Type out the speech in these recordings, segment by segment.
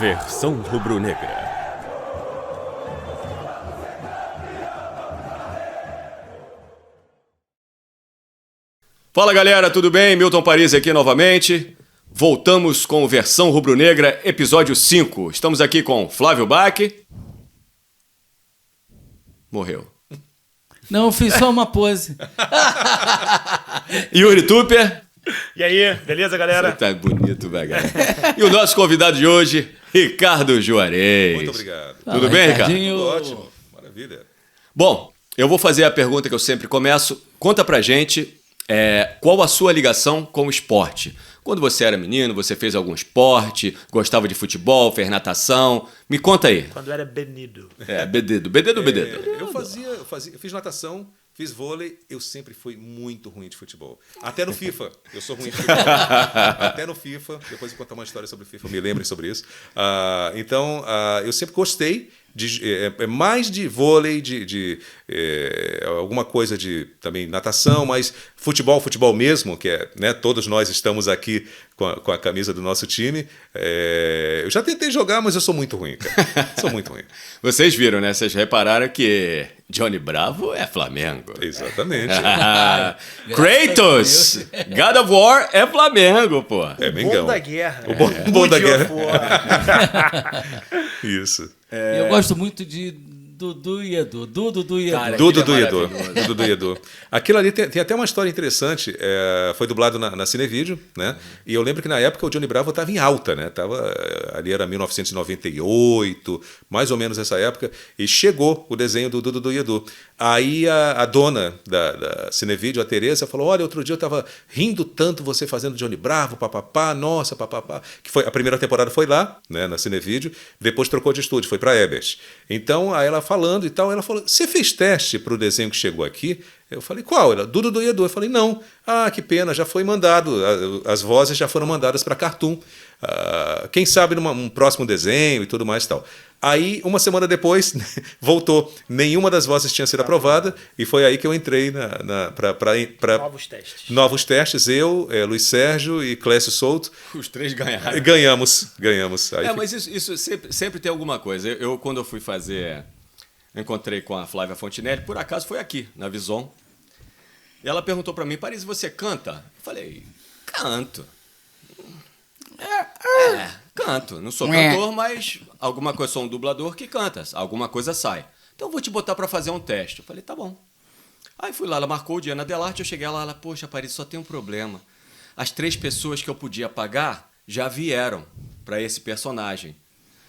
Versão rubro-negra. Fala galera, tudo bem? Milton Paris aqui novamente. Voltamos com Versão Rubro-Negra, episódio 5. Estamos aqui com Flávio Bach. Morreu. Não, fiz só uma pose. Yuri Tupper. E aí, beleza, galera? Você tá bonito, velho. E o nosso convidado de hoje, Ricardo Juarez. Muito obrigado. Tudo bem, Ricardo? Tudo ótimo, maravilha. Bom, eu vou fazer a pergunta que eu sempre começo. Conta pra gente qual a sua ligação com o esporte. Quando você era menino, você fez algum esporte, gostava de futebol, fez natação? Me conta aí. Quando era Benido. Bededo. Eu fiz natação, fiz vôlei, eu sempre fui muito ruim de futebol. Até no FIFA, eu sou ruim de futebol. Até no FIFA, depois eu vou contar uma história sobre o FIFA, me lembrem sobre isso. Então, eu sempre gostei mais de vôlei, alguma coisa de também natação, mas futebol mesmo, que é, né, todos nós estamos aqui com a camisa do nosso time. Eu já tentei jogar, mas eu sou muito ruim, cara. Sou muito ruim. Vocês viram, né? Vocês repararam que Johnny Bravo é Flamengo. Exatamente. Kratos, God of War é Flamengo, pô. É Mengão. Bom da guerra. O bom da guerra. Isso. Eu gosto muito de Dudu e Edu. Dudu e Edu. Cara, Dudu aquele é e Edu. Aquilo ali tem até uma história interessante. Foi dublado na Cinevídeo, né? E eu lembro que na época o Johnny Bravo estava em alta, né? Ali era 1998, mais ou menos essa época, e chegou o desenho do Dudu e Edu. Aí a dona da Cinevídeo, a Tereza, falou: olha, outro dia eu estava rindo tanto você fazendo Johnny Bravo, papapá, nossa, papapá. Que foi, a primeira temporada foi lá, né, na Cinevídeo, depois trocou de estúdio, foi para Ebert. Então, aí ela falando e tal, ela falou: você fez teste para o desenho que chegou aqui? Eu falei: qual? Ela: Dudu e Edu. Eu falei: não. Que pena, já foi mandado, as vozes já foram mandadas para Cartoon. Quem sabe num próximo desenho e tudo mais e tal. Aí, uma semana depois, voltou. Nenhuma das vozes tinha sido aprovada e foi aí que eu entrei para Novos testes. Novos testes. Eu, Luiz Sérgio e Clécio Souto. Os três ganharam. Ganhamos. Aí mas isso sempre tem alguma coisa. Eu, quando eu fui fazer... Encontrei com a Flávia Fontinelli, por acaso foi aqui, na Vison. E ela perguntou pra mim: Paris, você canta? Eu falei: canto. Canto. Não sou cantor, mas alguma coisa, sou um dublador que canta. Alguma coisa sai. Então eu vou te botar pra fazer um teste. Eu falei: tá bom. Aí fui lá, ela marcou o dia na Delarte, eu cheguei lá, ela: poxa, Paris, só tem um problema. As 3 pessoas que eu podia pagar já vieram pra esse personagem.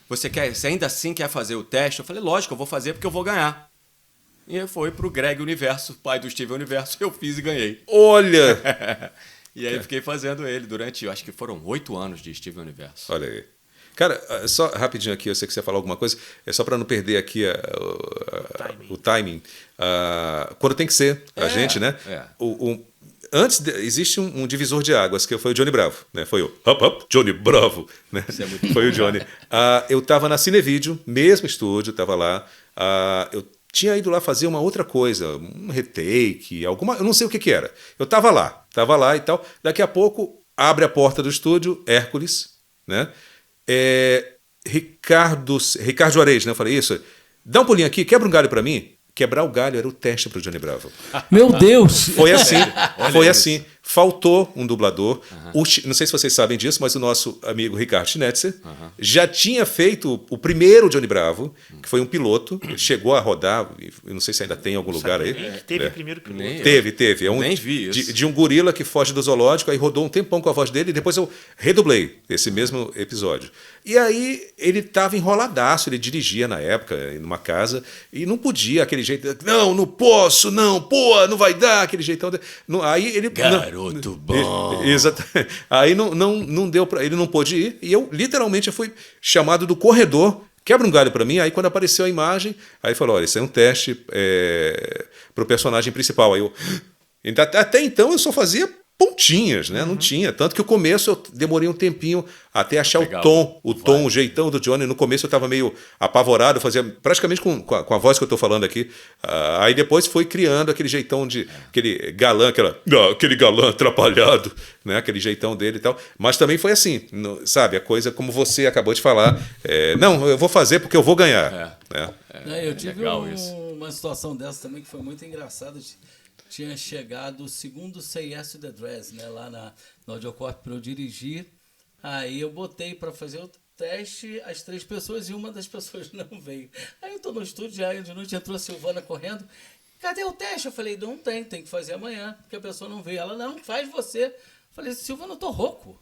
Você ainda assim quer fazer o teste? Eu falei: lógico, eu vou fazer porque eu vou ganhar. E foi pro Greg Universo, pai do Steven Universo. Eu fiz e ganhei. Olha! E aí fiquei fazendo ele durante, eu acho que foram 8 anos de Steven Universo. Olha aí. Cara, só rapidinho aqui, eu sei que você ia falar alguma coisa, é só para não perder aqui o timing. Quando tem que ser a gente, né? Existe um divisor de águas, que foi o Johnny Bravo, né? Foi o Johnny Bravo, né? Isso é muito foi o Johnny. Eu estava na Cinevídeo, mesmo estúdio, estava lá. Eu tinha ido lá fazer uma outra coisa, um retake, eu não sei o que era. Eu estava lá e tal. Daqui a pouco, abre a porta do estúdio, Hércules, né? Ricardo Juarez, né? Eu falei: isso, dá um pulinho aqui, quebra um galho para mim. Quebrar o galho era o teste para o Johnny Bravo. Meu Deus! Foi assim. Faltou um dublador. Não sei se vocês sabem disso, mas o nosso amigo Ricardo Schnetzer já tinha feito o primeiro Johnny Bravo, que foi um piloto. Ele chegou a rodar, eu não sei se ainda tem em algum lugar aí. Teve o primeiro piloto. Teve. Nem vi isso. De um gorila que foge do zoológico, aí rodou um tempão com a voz dele, e depois eu redublei esse mesmo episódio. E aí ele estava enroladaço, ele dirigia na época, numa casa, e não podia, aquele jeito, não posso, não vai dar, aquele jeitão. Aí ele... Garoto bom. Exatamente. Aí não deu para ele, não pôde ir, e eu literalmente fui chamado do corredor: quebra um galho para mim. Aí quando apareceu a imagem, aí falou: olha, isso é um teste para o personagem principal. Aí até então eu só fazia pontinhas, né? Não tinha. Tanto que o começo eu demorei um tempinho até achar o pegar tom, o o jeitão do Johnny. No começo eu estava meio apavorado, fazia praticamente com a voz que eu estou falando aqui. Aí depois foi criando aquele jeitão de aquele galã, aquele galã atrapalhado, né? Aquele jeitão dele e tal. Mas também foi assim, sabe? A coisa como você acabou de falar. Não, eu vou fazer porque eu vou ganhar. Né? Eu tive legal isso. uma situação dessa também que foi muito engraçada. Tinha chegado o segundo Say Yes to the Dress, né, lá na Audiocorp para eu dirigir. Aí eu botei para fazer o teste as 3 pessoas e uma das pessoas não veio. Aí eu tô no estúdio, aí de noite entrou a Silvana correndo. Cadê o teste? Eu falei, não tem que fazer amanhã, porque a pessoa não veio. Ela, não, faz você. Eu falei, Silvana, eu tô rouco.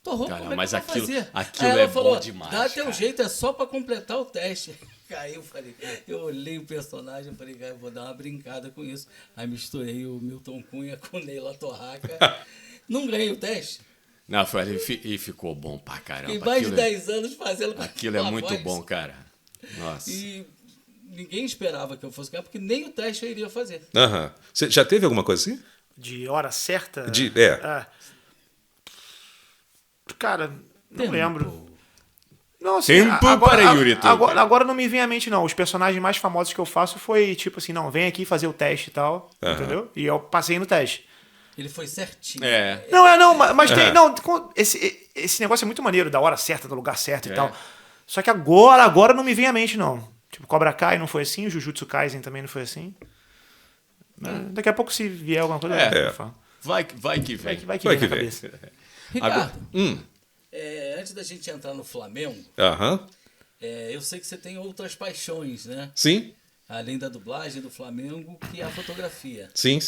Cara, como mas é que eu vou fazer? aquilo Aí ela falou, bom demais. dá teu cara. jeito, é só para completar o teste. Aí eu falei, eu olhei o personagem, eu falei, cara, eu vou dar uma brincada com isso. Aí misturei o Milton Cunha com o Neila Torraca. Não ganhei o teste. Não, e ficou bom pra caramba. Fiquei mais de 10 anos fazendo com Aquilo é aquela muito voz. bom, cara. Nossa. E ninguém esperava que eu fosse ganhar, porque nem o teste eu iria fazer. Aham. Você já teve alguma coisa assim? De hora certa? Cara, não Tempo. lembro. Não, assim, Tempo para Yuri Tuca. agora não me vem à mente, não. Os personagens mais famosos que eu faço foi tipo assim, não, vem aqui fazer o teste e tal, entendeu? E eu passei no teste. Ele foi certinho. Não, mas tem. Não, esse negócio é muito maneiro, da hora certa, do lugar certo e tal. Só que agora não me vem à mente, não. Tipo, Cobra Kai não foi assim, o Jujutsu Kaisen também não foi assim. Daqui a pouco, se vier alguma coisa, eu falo. Vai que vem. Vai que vem na cabeça. Ricardo, antes da gente entrar no Flamengo, eu sei que você tem outras paixões, né? Sim, Além da dublagem do Flamengo, que é a fotografia. sim.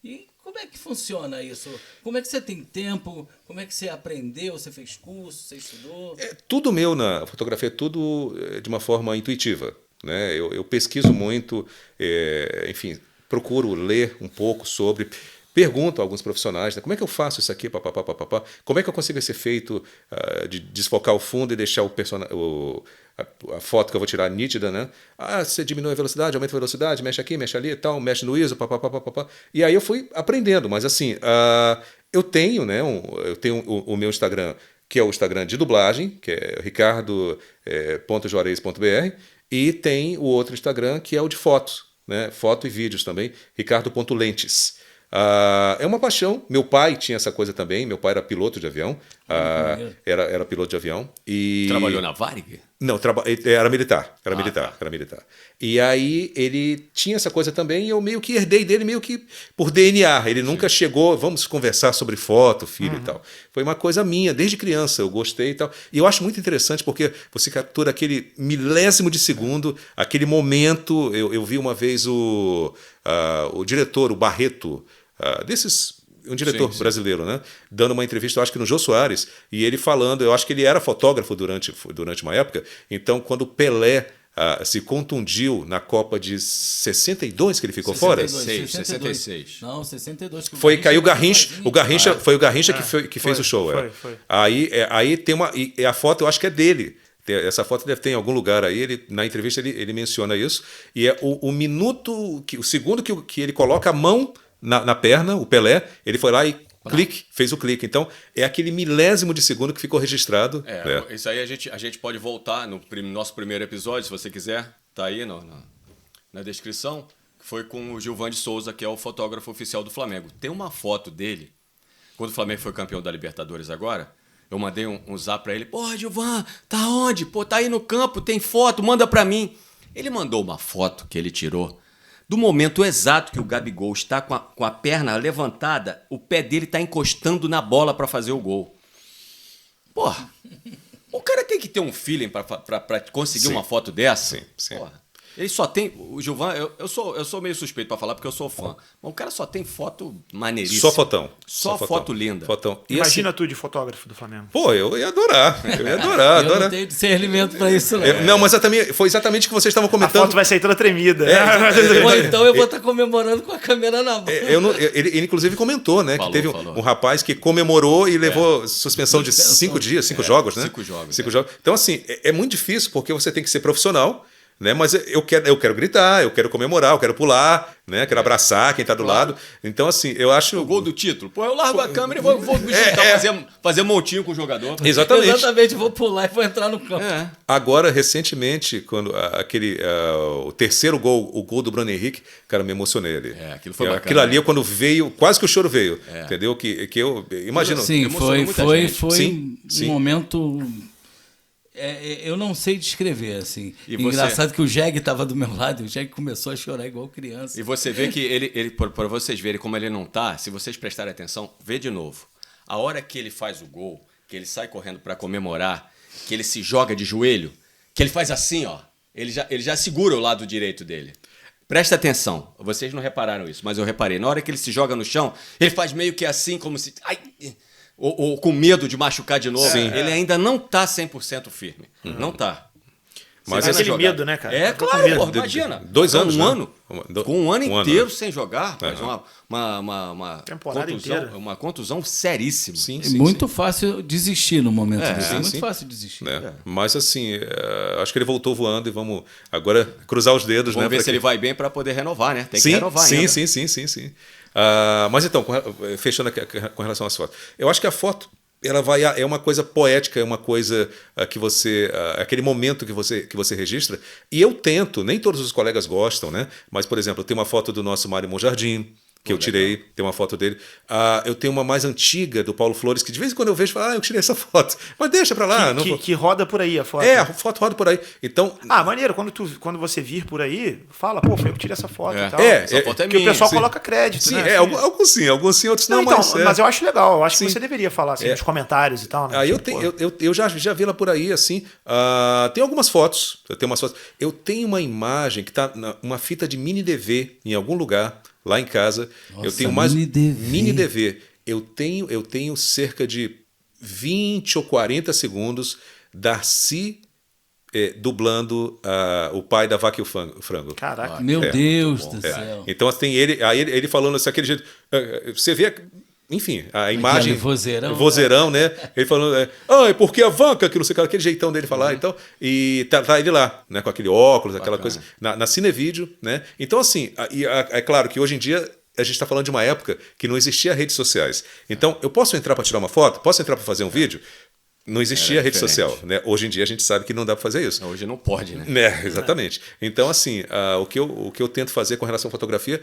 E como é que funciona isso? Como é que você tem tempo? Como é que você aprendeu? Você fez curso? Você estudou? Tudo meu na fotografia é tudo de uma forma intuitiva, né? Eu pesquiso muito, enfim, procuro ler um pouco sobre, pergunto a alguns profissionais, né, como é que eu faço isso aqui, papapá, como é que eu consigo esse efeito de desfocar o fundo e deixar a foto que eu vou tirar nítida, né? Você diminui a velocidade, aumenta a velocidade, mexe aqui, mexe ali e tal, mexe no ISO, papapá. E aí eu fui aprendendo, mas assim, eu tenho, né, o meu Instagram, que é o Instagram de dublagem, que é ricardo.juarez.br, e tem o outro Instagram, que é o de fotos, né? Foto e vídeos também, ricardo.lentes. É uma paixão. Meu pai tinha essa coisa também. Meu pai era piloto de avião. Era piloto de avião. E... Trabalhou na Varig? Não, era militar. Era tá. militar. E aí ele tinha essa coisa também e eu meio que herdei dele, meio que por DNA. Ele nunca chegou, vamos conversar sobre foto, filho e tal. Foi uma coisa minha, desde criança, eu gostei e tal. E eu acho muito interessante porque você captura aquele milésimo de segundo, aquele momento. Eu vi uma vez o diretor, o Barreto, um diretor brasileiro, né? Dando uma entrevista, eu acho que no Jô Soares, e ele falando, eu acho que ele era fotógrafo durante uma época, então quando o Pelé se contundiu na Copa de 62 que ele ficou fora? 66. Não, 62. Caiu o Garrincha, foi o Garrincha que fez o show. Foi. Aí tem e a foto, eu acho que é dele. Essa foto deve ter em algum lugar aí. Na entrevista ele menciona isso. E é o minuto, o segundo que ele coloca a mão na perna, o Pelé, ele foi lá e fez o clique. Então, é aquele milésimo de segundo que ficou registrado. Isso aí a gente pode voltar no nosso primeiro episódio, se você quiser. Tá aí na descrição. Foi com o Gilvan de Souza, que é o fotógrafo oficial do Flamengo. Tem uma foto dele, quando o Flamengo foi campeão da Libertadores agora. Eu mandei um zap pra ele. Pô, Gilvan, tá onde? Pô, tá aí no campo, tem foto, manda pra mim. Ele mandou uma foto que ele tirou do momento exato que o Gabigol está com a perna levantada, o pé dele está encostando na bola para fazer o gol. Porra, o cara tem que ter um feeling para conseguir uma foto dessa. Sim. Porra. Ele só tem... O Gilvan, eu sou meio suspeito para falar porque eu sou fã. Mas o cara só tem foto maneiríssima. Só fotão. Só foto linda. Fotão. E Imagina tu de fotógrafo do Flamengo. Pô, eu ia adorar. Eu não tenho discernimento para isso, não. Não, mas foi exatamente o que vocês estavam A comentando. foto vai sair toda tremida. Ou então eu vou estar comemorando com a câmera na mão. Ele inclusive comentou, né? Que teve um rapaz que comemorou e levou suspensão de 5 dias, 5 jogos, né? 5 jogos. 5 jogos. Então, assim, é muito difícil porque você tem que ser profissional. né? Mas eu quero gritar, eu quero comemorar, eu quero pular, né? Quero abraçar quem tá do lado. Então, assim, eu acho... O gol do título. Pô, eu largo a câmera e vou me juntar, fazer montinho com o jogador. Exatamente. Exatamente, vou pular e vou entrar no campo. Agora, recentemente, quando o terceiro gol, o gol do Bruno Henrique, cara, me emocionei ali. Aquilo foi bacana. Aquilo ali, quando veio, quase que o choro veio, entendeu? Que eu imagino... Sim, foi Sim. um momento... eu não sei descrever, assim. E você? Engraçado que o Jeg estava do meu lado, e o Jeg começou a chorar igual criança. E você vê que ele para vocês verem como ele não tá, se vocês prestarem atenção, vê de novo. A hora que ele faz o gol, que ele sai correndo para comemorar, que ele se joga de joelho, que ele faz assim, ó. Ele já segura o lado direito dele. Presta atenção, vocês não repararam isso, mas eu reparei. Na hora que ele se joga no chão, ele faz meio que assim, como se... Ou com medo de machucar de novo. Ele ainda não tá 100% firme. Não tá. Mas é aquele medo, né, cara? É, claro, pô, imagina. 2 anos, um ano. né? Com um ano inteiro né? sem jogar, mas uma temporada contusão, inteira. uma contusão seríssima. Sim, É muito fácil desistir no momento desse. É muito sim. fácil desistir. Mas, assim, acho que ele voltou voando e vamos agora cruzar os dedos. Vamos né, ver se ele vai bem para poder renovar, né? Tem que sim, renovar sim, ainda. sim. Mas então, fechando aqui, com relação às fotos. Eu acho que a foto é uma coisa poética, é uma coisa que você... aquele momento que você registra. E eu tento, nem todos os colegas gostam, né? Mas, por exemplo, eu tenho uma foto do nosso Mário Monjardim, que eu tirei, tem uma foto dele. Eu tenho uma mais antiga do Paulo Flores, que de vez em quando eu vejo e falo, eu tirei essa foto. Mas deixa pra lá. Que roda por aí a foto. A foto roda por aí. Então... maneiro, quando você vir por aí, fala, pô, foi eu que tirei essa foto e tal. Essa foto é que minha. o pessoal sim. coloca crédito, Sim, né? alguns sim, outros não, Então, mas... mas eu acho legal, eu acho que Sim. você deveria falar assim, nos comentários e tal, né? Eu Tipo, já vi ela por aí, assim. Tem algumas fotos. Eu tenho uma imagem que tá uma fita de mini DV em algum lugar, lá em casa. Nossa, eu tenho mais mini DV. Eu tenho cerca de 20 ou 40 segundos Darcy dublando o pai da Vaca e o Frango. Caraca. Meu Deus do céu. Então tem ele falando assim, aquele jeito. Você vê, enfim, a imagem. Vozeirão, né? Ele falando, porque a vaca, que não sei o que, aquele jeitão dele falar. Então, e tá ele lá, né? Com aquele óculos, aquela coisa. Na Cinevídeo, né? Então, assim, é claro que hoje em dia a gente está falando de uma época que não existia redes sociais. Então, eu posso entrar para tirar uma foto? Posso entrar para fazer um vídeo? Não existia rede social, né? Hoje em dia a gente sabe que não dá para fazer isso. Hoje não pode, né? Exatamente. Então, assim, o que eu tento fazer com relação à fotografia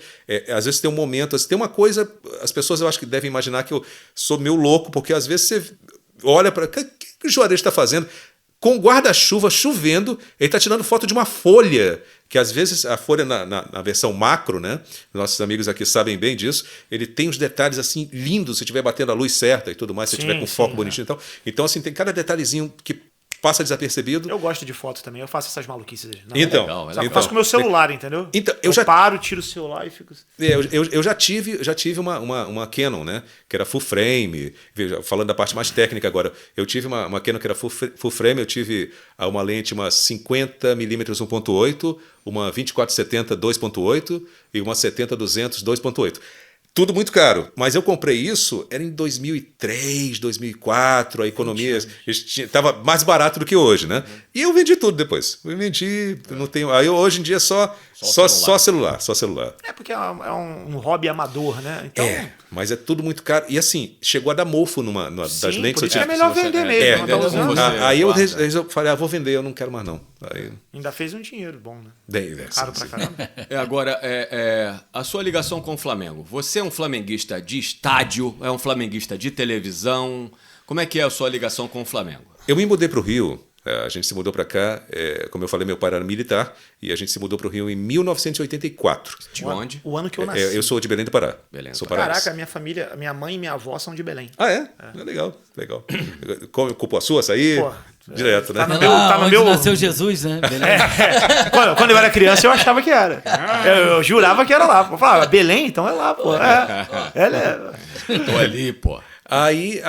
às vezes tem um momento, tem uma coisa, as pessoas eu acho que devem imaginar que eu sou meio louco, porque às vezes você olha para... O que o Juarez está fazendo? Com guarda-chuva chovendo, ele está tirando foto de uma folha, que às vezes a folha na versão macro, né? Nossos amigos aqui sabem bem disso, ele tem uns detalhes assim lindos, se estiver batendo a luz certa e tudo mais, se estiver com foco bonitinho e tal. Então, assim, tem cada detalhezinho que passa desapercebido. Eu gosto de fotos também, eu faço essas maluquices. Então, legal, eu faço com o meu celular, entendeu? Então, eu paro, tiro o celular e fico... Eu já tive uma Canon, né? Que era full frame. Falando da parte mais técnica agora, eu tive uma Canon que era full frame, eu tive uma lente, uma 50mm 1.8, uma 2470 2.8 e uma 70-200 2.8. Tudo muito caro, mas eu comprei isso, era em 2003, 2004, a economia estava mais barato do que hoje, né? E eu vendi tudo depois. Eu vendi, não tenho. Aí hoje em dia só celular. É porque é um hobby amador, né? Então, mas é tudo muito caro. E assim, chegou a dar mofo das lentes. Por isso é melhor vender mesmo. Aí eu falei, vou vender, eu não quero mais não. Aí... Ainda fez um dinheiro bom, né? Caro pra caramba. Agora, a sua ligação com o Flamengo. Você é um flamenguista de estádio? É um flamenguista de televisão? Como é que é a sua ligação com o Flamengo? Eu me mudei para o Rio. A gente se mudou para cá, como eu falei, meu pai era militar, e a gente se mudou para o Rio em 1984. De onde? O ano que eu nasci. Eu sou de Belém do Pará. Sou paraense. Caraca, minha família, minha mãe e minha avó são de Belém. Ah, é? Legal. Como Cupuaçu, açaí? Direto, né? Onde nasceu Jesus, né? Belém. Quando eu era criança, eu achava que era. Eu jurava que era lá. Eu falava, Belém? Então é lá, pô. Tô ali, pô. Aí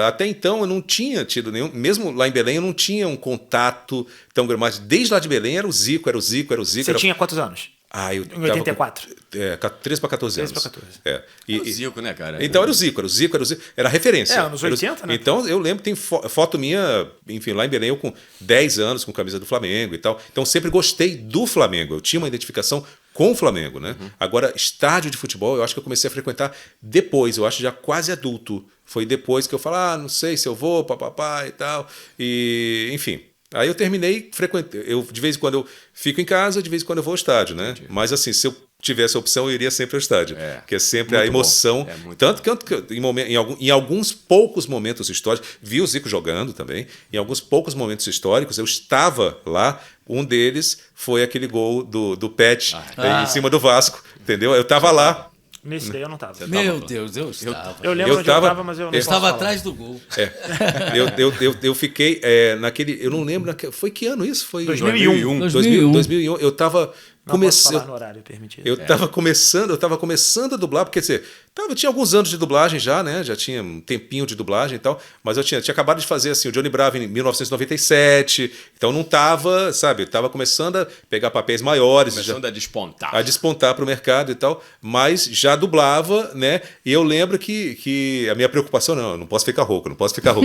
até então eu não tinha tido nenhum, mesmo lá em Belém eu não tinha um contato tão grande, mas desde lá de Belém era o Zico. Você tinha quantos anos? Eu Em 84. 13 para 14 anos. 13 pra 14. É. O Zico, né, cara? Então era o Zico. Era a referência. Anos 80, né? Então eu lembro, tem foto minha, enfim, lá em Belém, eu com 10 anos, com camisa do Flamengo e tal. Então sempre gostei do Flamengo. Eu tinha uma identificação com o Flamengo, né? Agora, estádio de futebol, eu acho que eu comecei a frequentar depois, eu acho já quase adulto. Foi depois que eu falo, não sei se eu vou, papapá e tal. E, enfim. Aí eu terminei frequentando. De vez em quando eu fico em casa, de vez em quando eu vou ao estádio, né? Entendi. Mas assim, se eu tivesse a opção, eu iria sempre ao estádio. Que é sempre Muito a emoção. bom. É muito Tanto que eu, em alguns poucos momentos históricos, vi o Zico jogando também. Em alguns poucos momentos históricos, eu estava lá. Um deles foi aquele gol do Pet em cima do Vasco. Entendeu? Eu estava lá. Nesse daí eu não tava. Meu Deus, eu estava. Eu lembro onde eu tava, mas eu não Eu posso estava falar. atrás do gol. Eu fiquei naquele. Eu não lembro. Foi que ano isso? Foi 2001. 2001. Eu estava Não posso falar no horário permitido. Eu estava começando a dublar, porque quer dizer, eu tinha alguns anos de dublagem já, né? Já tinha um tempinho de dublagem e tal, mas eu tinha acabado de fazer assim, o Johnny Bravo em 1997, então não estava, sabe, estava começando a pegar papéis maiores, Começando a despontar. a despontar para o mercado e tal, mas já dublava, né? E eu lembro que a minha preocupação, não posso ficar rouco, não posso ficar.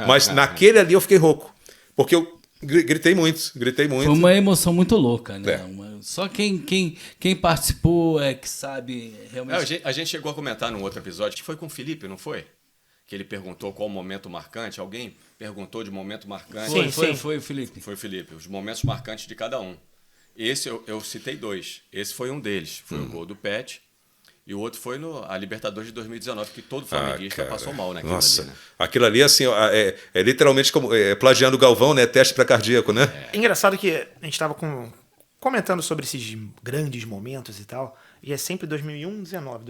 Mas naquele ali eu fiquei rouco, porque eu gritei muito. Foi uma emoção muito louca, né? É. Só quem participou é que sabe realmente. A gente chegou a comentar num outro episódio, que foi com o Felipe, não foi? Que ele perguntou qual o momento marcante. Alguém perguntou de momento marcante. Foi, Felipe. Foi o Felipe, os momentos marcantes de cada um. Esse eu citei 2. Esse foi um deles. Foi o gol do Pet. E o outro foi a Libertadores de 2019, que todo flamenguista passou mal naquilo Nossa, ali, né? aquilo ali assim, é literalmente como plagiando o Galvão, né? Teste para cardíaco, né? É engraçado que a gente estava comentando sobre esses grandes momentos e tal, e é sempre 2001, 19.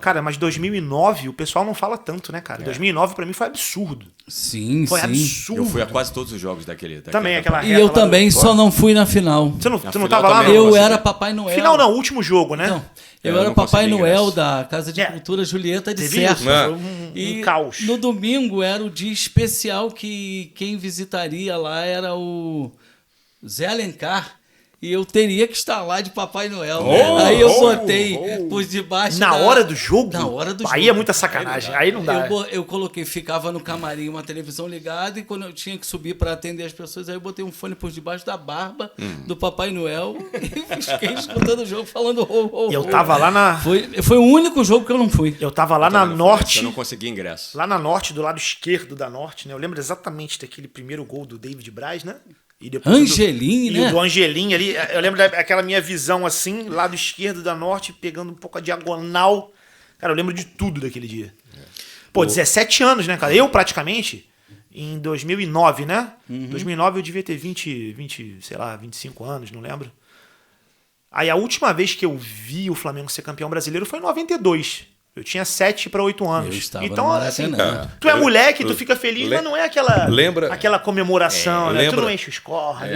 Cara, mas 2009 o pessoal não fala tanto, né, cara? 2009 pra mim foi absurdo. Sim, Foi sim. absurdo. Eu fui a quase todos os jogos daquele Também, aquela E eu reta lá também do- só não fui na final. Você não final tava lá, também não? não. Eu você era vê. Papai Noel. Final não, último jogo, né? Não, eu Eu era não Papai consegui Noel ingresso. da Casa de É. Cultura Julieta de Teve Serra. isso, foi um caos. No domingo era o dia especial que quem visitaria lá era o Zé Alencar. E eu teria que estar lá de Papai Noel. Aí eu botei por debaixo Na hora do jogo? Na hora do jogo. Aí é muita sacanagem, aí não dá. Eu coloquei, ficava no camarim uma televisão ligada e quando eu tinha que subir para atender as pessoas, aí eu botei um fone por debaixo da barba do Papai Noel e fiquei escutando o jogo falando ho, ho, Eu ho. tava lá na... Foi o único jogo que eu não fui. Eu tava lá na Também não fui, Norte... Eu não consegui ingresso. Lá na Norte, do lado esquerdo da Norte, né? Eu lembro exatamente daquele primeiro gol do David Braz, né? E depois Angelim, e né? o do Angelim ali. Eu lembro daquela minha visão assim, lado esquerdo da Norte, pegando um pouco a diagonal. Cara, eu lembro de tudo daquele dia. Pô, 17 anos, né, cara? Eu praticamente, em 2009, né? 2009 eu devia ter 20, sei lá, 25 anos, não lembro. Aí a última vez que eu vi o Flamengo ser campeão brasileiro foi em 92. Eu tinha 7 para 8 anos. Eu estava Então, no assim, Maracanã. tu é moleque, tu fica feliz, mas não é aquela comemoração, né? Tu não enche os corres.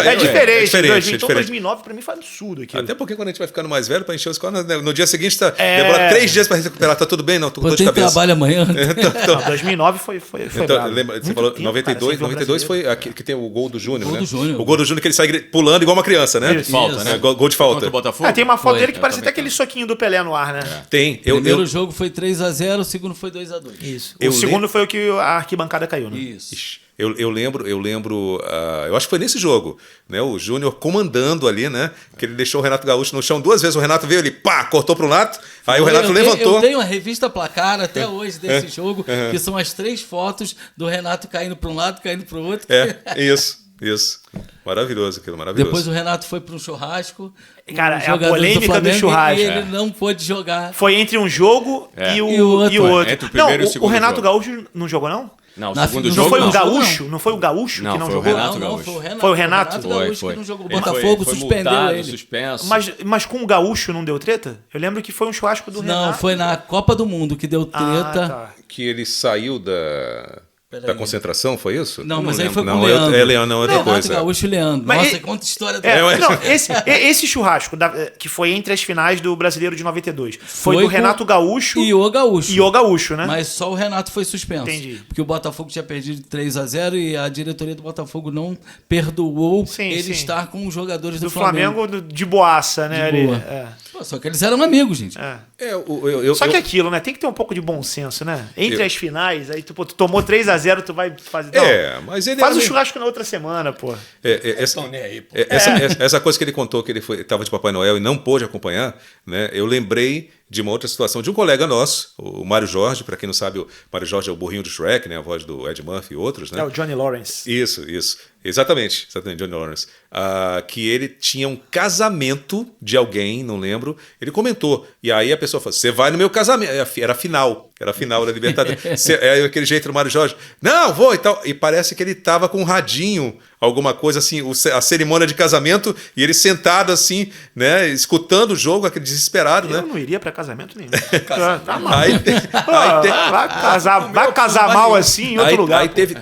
É diferente. 2009 pra mim foi absurdo aquilo. Até porque quando a gente vai ficando mais velho, para encher os cornos, no dia seguinte demora 3 dias para recuperar. Tá tudo bem? Não, tô com Pô, dor de tem cabeça. trabalho amanhã. Não, 2009 foi Então, brabo. lembra, você Muito falou tempo, 92, cara, sem ver o 92 foi brasileiro. aqui que tem o gol do Júnior, Gol né? do Júnior. O gol do Júnior que ele sai pulando igual uma criança, né? Isso. Falta, né? Gol de falta. Contra o Botafogo? Tem uma foto Foi. dele que Eu parece também até aquele tenho. soquinho do Pelé no ar, né? Tem. O primeiro jogo foi 3-0, o segundo foi 2-2. Isso. Eu O segundo foi o que a arquibancada caiu, né? Isso. Eu lembro, eu acho que foi nesse jogo, né? O Júnior comandando ali, né? Que ele deixou o Renato Gaúcho no chão 2 vezes, o Renato veio ali, pá, cortou para um lado, aí o Renato levantou. Eu tenho a revista Placar até hoje desse jogo, que são as 3 fotos do Renato caindo para um lado, caindo para o outro. Isso. Maravilhoso aquilo, maravilhoso. Depois o Renato foi para um churrasco. Cara, os é a jogadores polêmica do Flamengo, churrasco. E ele não pôde jogar. Foi entre um jogo e o E o outro. Entre o primeiro e o o segundo Renato jogo. Gaúcho não jogou, não? Não, o Na segundo fi- Não jogo foi o não. Gaúcho? Não foi o Gaúcho Não, que não foi o jogou? Renato Não, Gaúcho. foi o Renato. Foi o Renato? Gaúcho Foi. que não jogou. O Ele Botafogo foi suspendeu multado, ele. suspenso. Mas com o Gaúcho não deu treta? Eu lembro que foi um churrasco do Não, Renato. foi na Copa do Mundo que deu treta. Tá. Que ele saiu da... Peraí. Da concentração, foi isso? Não, mas aí foi com não, o Leandro. Leandro, não, outra Renato coisa. Gaúcho e Leandro. Mas Nossa, conta história do... Não, esse churrasco que foi entre as finais do Brasileiro de 92 foi do com Renato Gaúcho e o Gaúcho. e o Gaúcho, né? Mas só o Renato foi suspenso. Entendi. Porque o Botafogo tinha perdido de 3-0 e a diretoria do Botafogo não perdoou ele estar com os jogadores do Flamengo. De boaça, né? De ali. boa. É. Pô, só que eles eram amigos, gente. Só que aquilo, né? Tem que ter um pouco de bom senso, né? Entre as finais, aí tu tomou 3-0, tu vai fazer. Não, mas ele faz o churrasco na outra semana, pô. Essa coisa que ele contou, que ele estava de Papai Noel e não pôde acompanhar, né? Eu lembrei de uma outra situação de um colega nosso, o Mário Jorge. Para quem não sabe, o Mário Jorge é o burrinho do Shrek, né? A voz do Ed Murphy e outros, né? É o Johnny Lawrence. Isso. Exatamente, Johnny Lawrence. Que ele tinha um casamento de alguém, não lembro. Ele comentou. E aí a pessoa falou: você vai no meu casamento. Era a final da Libertadores. É aquele jeito do Mário Jorge. Não, vou e tal. E parece que ele tava com um radinho, alguma coisa assim, a cerimônia de casamento, e ele sentado assim, né, escutando o jogo, aquele desesperado, né? Eu não iria pra casamento nenhum. Tá mal. Vai casar mal assim em outro lugar. Aí teve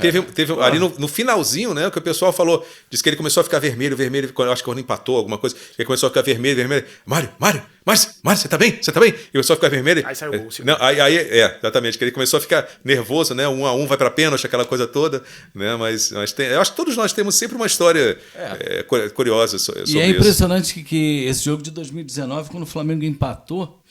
ali no finalzinho, né, que o pessoal falou, disse que ele começou a ficar vermelho, eu acho que quando empatou alguma coisa, ele começou a ficar vermelho. Mário, você tá bem? Você tá bem? E começou a ficar vermelho. Aí saiu o gol. Não, exatamente, que ele começou a ficar nervoso, né, 1-1 vai pra pênalti, aquela coisa toda, né, mas eu acho que todos nós temos sempre uma história curiosa sobre isso. E é impressionante que esse jogo de 2019, quando o Flamengo empatou,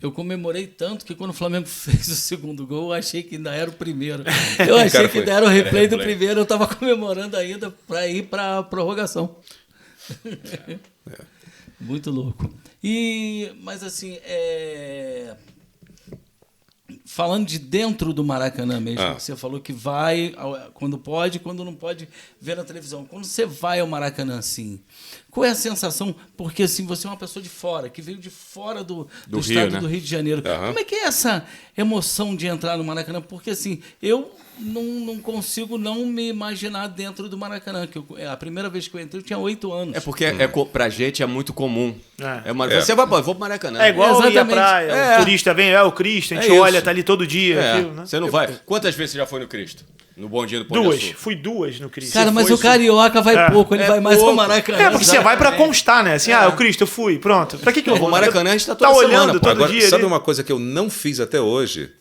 eu comemorei tanto que quando o Flamengo fez o segundo gol, eu achei que ainda era o primeiro. Eu achei que ainda era o replay do primeiro, eu estava comemorando ainda para ir para a prorrogação. Muito louco. Mas assim, falando de dentro do Maracanã mesmo, você falou que vai quando pode, quando não pode ver na televisão. Quando você vai ao Maracanã, assim, qual é a sensação? Porque assim, você é uma pessoa de fora, que veio de fora do estado, né? Do Rio de Janeiro. Como é que é essa emoção de entrar no Maracanã? Porque assim, eu não consigo não me imaginar dentro do Maracanã. A primeira vez que eu entrei, eu tinha 8 anos. É porque pra gente é muito comum. Você vai, vou pro Maracanã. É igual ir à praia. O turista vem, o Cristo, a gente olha, tá ali todo dia. Né? Você não vai. Quantas vezes você já foi no Cristo? No bondinho do Pão de Açúcar? Fui 2 no Cristo. Cara, mas o carioca vai pouco, ele vai mais ao Maracanã. Porque você vai pra constar, né? Assim, o Cristo, eu fui, pronto. Pra que eu vou? O Maracanã a gente tá toda olhando semana, todo Agora, dia. sabe uma coisa que eu não fiz até hoje?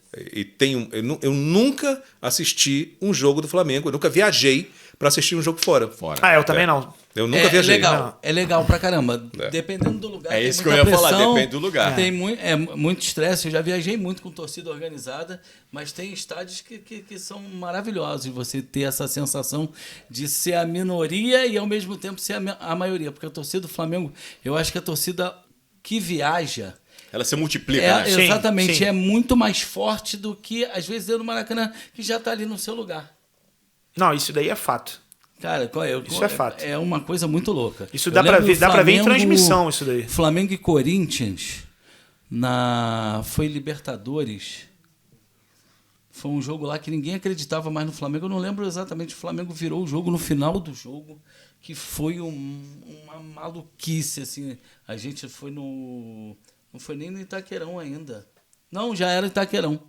Eu nunca assisti um jogo do Flamengo, eu nunca viajei para assistir um jogo fora. Eu também não. Eu nunca viajei. É legal pra caramba. Dependendo do lugar. É isso que eu ia falar, depende do lugar. Tem muito estresse. Eu já viajei muito com torcida organizada, mas tem estádios que são maravilhosos. Você ter essa sensação de ser a minoria e ao mesmo tempo ser a maioria. Porque a torcida do Flamengo, eu acho que a torcida que viaja. Ela se multiplica, né? Exatamente. Sim. É muito mais forte do que, às vezes, eu no Maracanã, que já está ali no seu lugar. Não, isso daí é fato. Cara, isso é fato. É uma coisa muito louca. Isso dá pra ver em transmissão, isso daí. Flamengo e Corinthians, foi Libertadores. Foi um jogo lá que ninguém acreditava mais no Flamengo. Eu não lembro exatamente. O Flamengo virou o jogo no final do jogo, que foi uma maluquice, assim. A gente foi no... Não foi nem no Itaquerão ainda. Não, já era Itaquerão.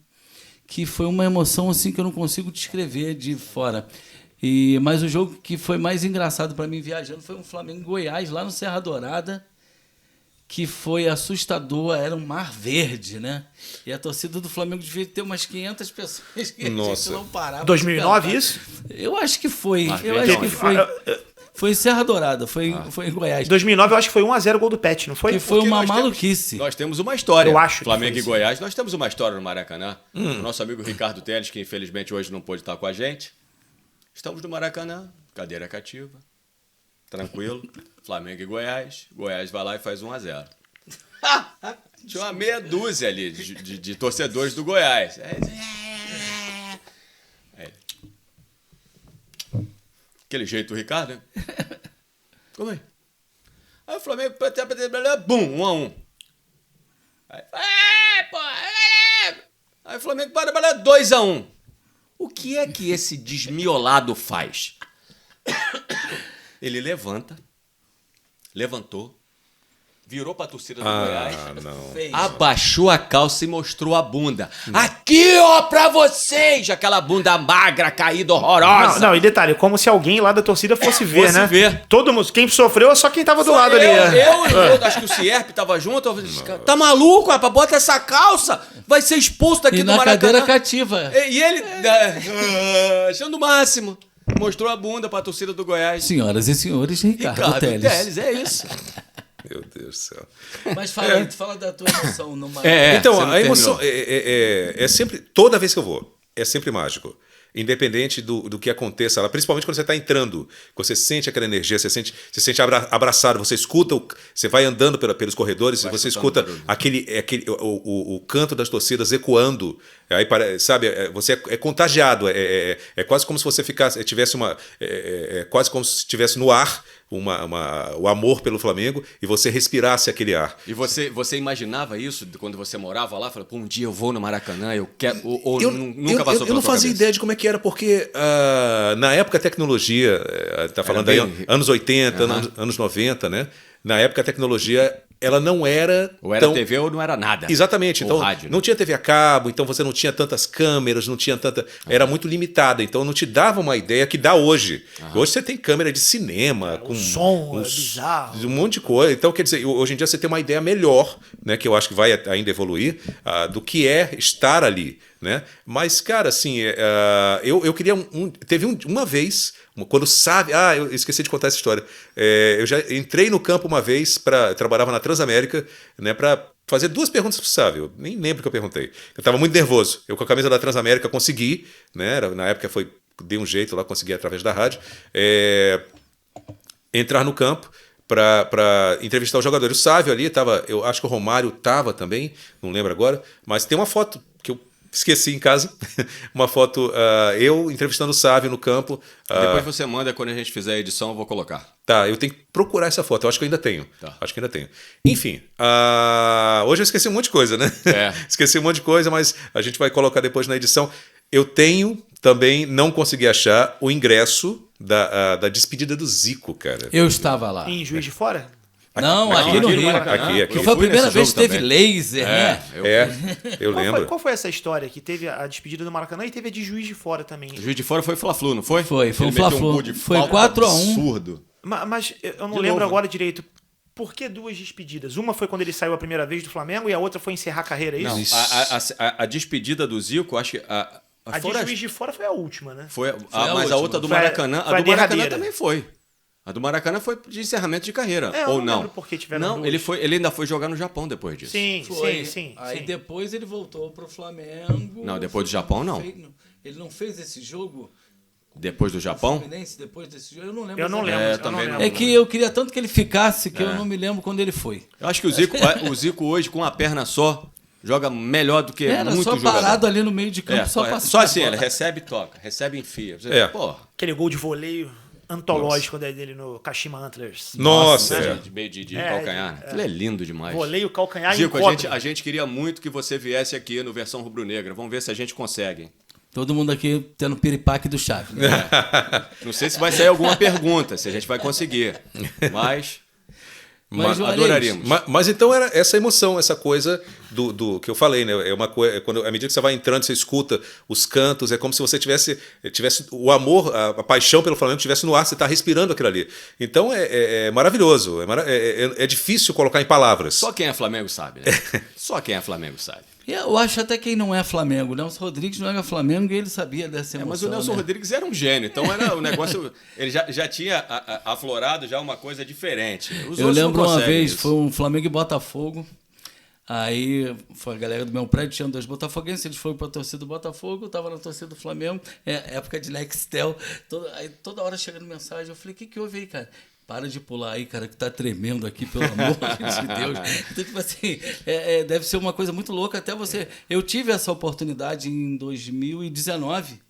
Que foi uma emoção assim que eu não consigo descrever de fora. Mas o jogo que foi mais engraçado para mim viajando foi um Flamengo Goiás, lá no Serra Dourada, que foi assustador, era um mar verde, né? E a torcida do Flamengo devia ter umas 500 pessoas que Nossa. não parava. 2009 isso? Eu acho que foi. Foi em Serra Dourada, foi em Goiás. 2009 eu acho que foi 1-0 o gol do Pet, não foi? Que foi uma maluquice. Nós temos uma história. Eu acho que Flamengo foi e isso. Goiás, nós temos uma história no Maracanã. O nosso amigo Ricardo Teles, que infelizmente hoje não pôde estar com a gente. Estamos no Maracanã, cadeira cativa, tranquilo. Flamengo e Goiás. Goiás vai lá e faz 1-0. Tinha uma meia dúzia ali de torcedores do Goiás. Aquele jeito do Ricardo, né? Como é? Aí o Flamengo, bum, 1-1. Aí o Flamengo para 2-1. O que é que esse desmiolado faz? Ele levantou, virou pra torcida do Goiás, não. Fez. abaixou a calça e mostrou a bunda. Aqui, ó, pra vocês! Aquela bunda magra, caída, horrorosa. Não, e detalhe, como se alguém lá da torcida fosse ver, Fosse né? ver. Todo mundo, quem sofreu é só quem tava do lado ali. Eu acho que o Cierp tava junto. Eu falei, tá maluco, rapaz? Bota essa calça. Vai ser expulso daqui E do na Maracanã. cadeira cativa. E ele, achando o máximo, mostrou a bunda pra torcida do Goiás. Senhoras e senhores, Ricardo Teles. É isso. Meu Deus do céu. Mas fala aí, tu fala da tua emoção no Então, você não a emoção terminou. é sempre, toda vez que eu vou, é sempre mágico. Independente do que aconteça lá, principalmente quando você está entrando, você sente aquela energia, você sente abraçado, você escuta, você vai andando pelos corredores e você escuta o canto das torcidas ecoando. Aí, sabe, você é contagiado, é quase como se você tivesse quase como se estivesse no ar o amor pelo Flamengo e você respirasse aquele ar. E você imaginava isso quando você morava lá? Falou, pô, um dia eu vou no Maracanã, eu quero. Ou nunca passou Eu pela não tua fazia cabeça? ideia de como é que era, porque na época a tecnologia, tá falando aí, bem- anos 80, anos 90, né? Na época a tecnologia, ela não era Ou era tão... TV ou não era nada. Exatamente, Ou então rádio, né? não tinha TV a cabo, então você não tinha tantas câmeras, não tinha tanta... Era muito limitada, então não te dava uma ideia que dá hoje. Hoje você tem câmera de cinema, com som é bizarro. um monte de coisa. Então, quer dizer, hoje em dia você tem uma ideia melhor, né, que eu acho que vai ainda evoluir, do que é estar ali, né? Mas, cara, assim, eu queria teve uma vez, quando sabe... eu esqueci de contar essa história. Eu já entrei no campo uma vez, trabalhava na Transamérica, né, para fazer 2 perguntas pro Sávio. Eu nem lembro o que eu perguntei. Eu estava muito nervoso. Eu com a camisa da Transamérica consegui, né? Na época dei um jeito lá, consegui através da rádio, entrar no campo para entrevistar o jogador. O Sávio ali estava, eu acho que o Romário estava também, não lembro agora, mas tem uma foto que eu esqueci em casa, uma foto eu entrevistando o Sávio no campo. Depois você manda, quando a gente fizer a edição, eu vou colocar. Tá, eu tenho que procurar essa foto. Eu acho que eu ainda tenho. Tá. Acho que ainda tenho. Enfim, hoje eu esqueci um monte de coisa, né? Esqueci um monte de coisa, mas a gente vai colocar depois na edição. Eu tenho também, não consegui achar, o ingresso da despedida do Zico, cara. Eu estava lá. Em Juiz de Fora? Não, aqui no Rio. Maracanã. Aqui. Que foi a Eu fui primeira nesse vez que jogo teve também. laser, né? Eu lembro. Qual foi essa história? Que teve a despedida do Maracanã e teve a de Juiz de Fora também. O Juiz de Fora foi Fla-Flu, não foi? Foi Ele um meteu Fla-Flu. gol de Foi falta 4-1. absurdo. Mas eu não De lembro novo. agora direito. Por que 2 despedidas? Uma foi quando ele saiu a primeira vez do Flamengo e a outra foi encerrar a carreira, é isso? Não, a despedida do Zico, acho que... A de fora- Juiz de Fora foi a última, né? mas a a última. outra do Foi a- Maracanã, foi a a do Maracanã derradeira. também foi. A do Maracanã foi de encerramento de carreira, Eu ou não não? lembro por que tiveram Não, duas. ele ainda foi jogar no Japão depois disso. Sim, Foi. sim. Aí sim. depois ele voltou pro Flamengo. Não, depois do Japão, não. Ele não fez esse jogo? Depois do Japão? Fluminense, depois desse jogo? Eu não lembro. Eu não exatamente. lembro. É, eu também não não. lembro. É que eu queria tanto que ele ficasse que eu não me lembro quando ele foi. Eu acho que o Zico hoje, com a perna só, joga melhor do que Era muito só jogador. parado ali no meio de campo, só passando. só assim, a bola. ele recebe e toca, recebe e enfia. Você, É. Pô, Aquele gol de voleio antológico dele no Kashima Antlers. Nossa, né, de meio de calcanhar. Né? Aquilo é lindo demais. Voleio, calcanhar e Zico, encobre. a gente queria muito que você viesse aqui no Versão Rubro-Negra. Vamos ver se a gente consegue. Todo mundo aqui tendo piripaque do Chaves. Né? Não sei se vai sair alguma pergunta, se a gente vai conseguir. Mas Mas, olha adoraríamos. Mas então era essa emoção, essa coisa do que eu falei, né? É uma coisa, quando à medida que você vai entrando, você escuta os cantos, é como se você tivesse o amor, a paixão pelo Flamengo estivesse no ar, você está respirando aquilo ali. Então é maravilhoso, é difícil colocar em palavras. Só quem é Flamengo sabe, né? Só quem é Flamengo sabe. E eu acho até quem não é Flamengo. O Nelson Rodrigues não era Flamengo e ele sabia dessa emoção. Mas o Nelson né? Rodrigues era um gênio, então era o negócio. Ele já tinha aflorado já uma coisa diferente. Os Eu outros não lembro uma conseguem vez, isso. foi um Flamengo e Botafogo. Aí foi a galera do meu prédio, tinha 2 botafoguenses, eles foram para a torcida do Botafogo, eu estava na torcida do Flamengo, época de Nextel. Aí toda hora chegando mensagem, eu falei, o que houve aí, cara? Para de pular aí, cara, que tá tremendo aqui, pelo amor de Deus. Então, tipo assim, deve ser uma coisa muito louca. Até você. Eu tive essa oportunidade em 2019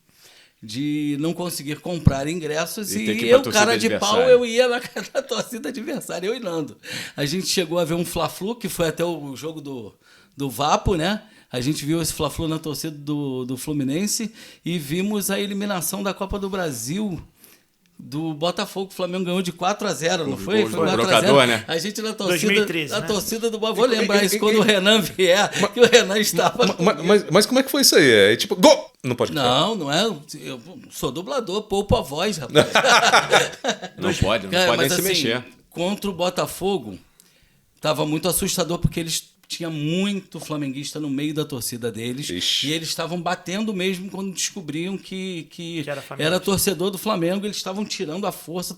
de não conseguir comprar ingressos E ter que ir e pra eu, torcida cara de pau, adversária. eu ia na torcida adversária, eu e Nando. A gente chegou a ver um Fla-Flu, que foi até o jogo do Vapo, né? A gente viu esse Fla-Flu na torcida do Fluminense e vimos a eliminação da Copa do Brasil. do Botafogo. O Flamengo ganhou de 4-0, não foi? gol Foi do 4-0. Brocador, né? A gente na torcida, 2013, a né? torcida do Botafogo. Vou lembrar isso quando o Renan vier, que o Renan estava... Mas como é que foi isso aí? É tipo, gol! Não pode gritar. Não é. Eu sou dublador, poupa a voz, rapaz. Não pode Cara, nem mas se assim, mexer. Contra o Botafogo, tava muito assustador, porque eles tinha muito flamenguista no meio da torcida deles. Ixi. E eles estavam batendo mesmo quando descobriam que era flamenguista. era torcedor do Flamengo. Eles estavam tirando a força.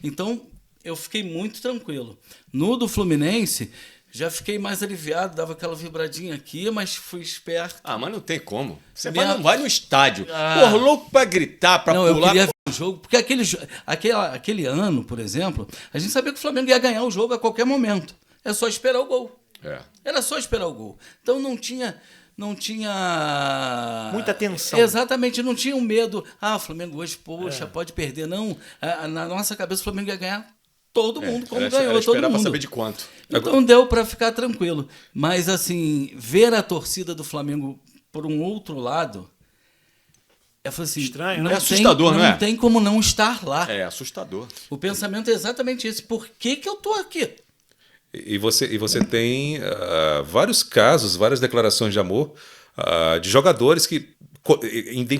Então, eu fiquei muito tranquilo. No do Fluminense, já fiquei mais aliviado, dava aquela vibradinha aqui, mas fui esperto. Ah, mas não tem como. Você Minha- vai no estádio. Ah. Pô, louco pra gritar, pra Não, eu pular. queria ver o jogo, porque aquele ano, por exemplo, a gente sabia que o Flamengo ia ganhar o jogo a qualquer momento. É só esperar o gol. É. Era só esperar o gol. Então não tinha Muita tensão. Exatamente, não tinha um medo. Ah, o Flamengo hoje, poxa, pode perder. Não, na nossa cabeça o Flamengo ia ganhar todo mundo, como Era ganhou todo esperar pra mundo. saber de quanto. Então deu para ficar tranquilo. Mas assim, ver a torcida do Flamengo por um outro lado, eu falei assim, Estranho, né? É assustador, não é? Não tem como não estar lá. É assustador. O pensamento é exatamente esse. Por que eu tô aqui? E você tem vários casos, várias declarações de amor de jogadores que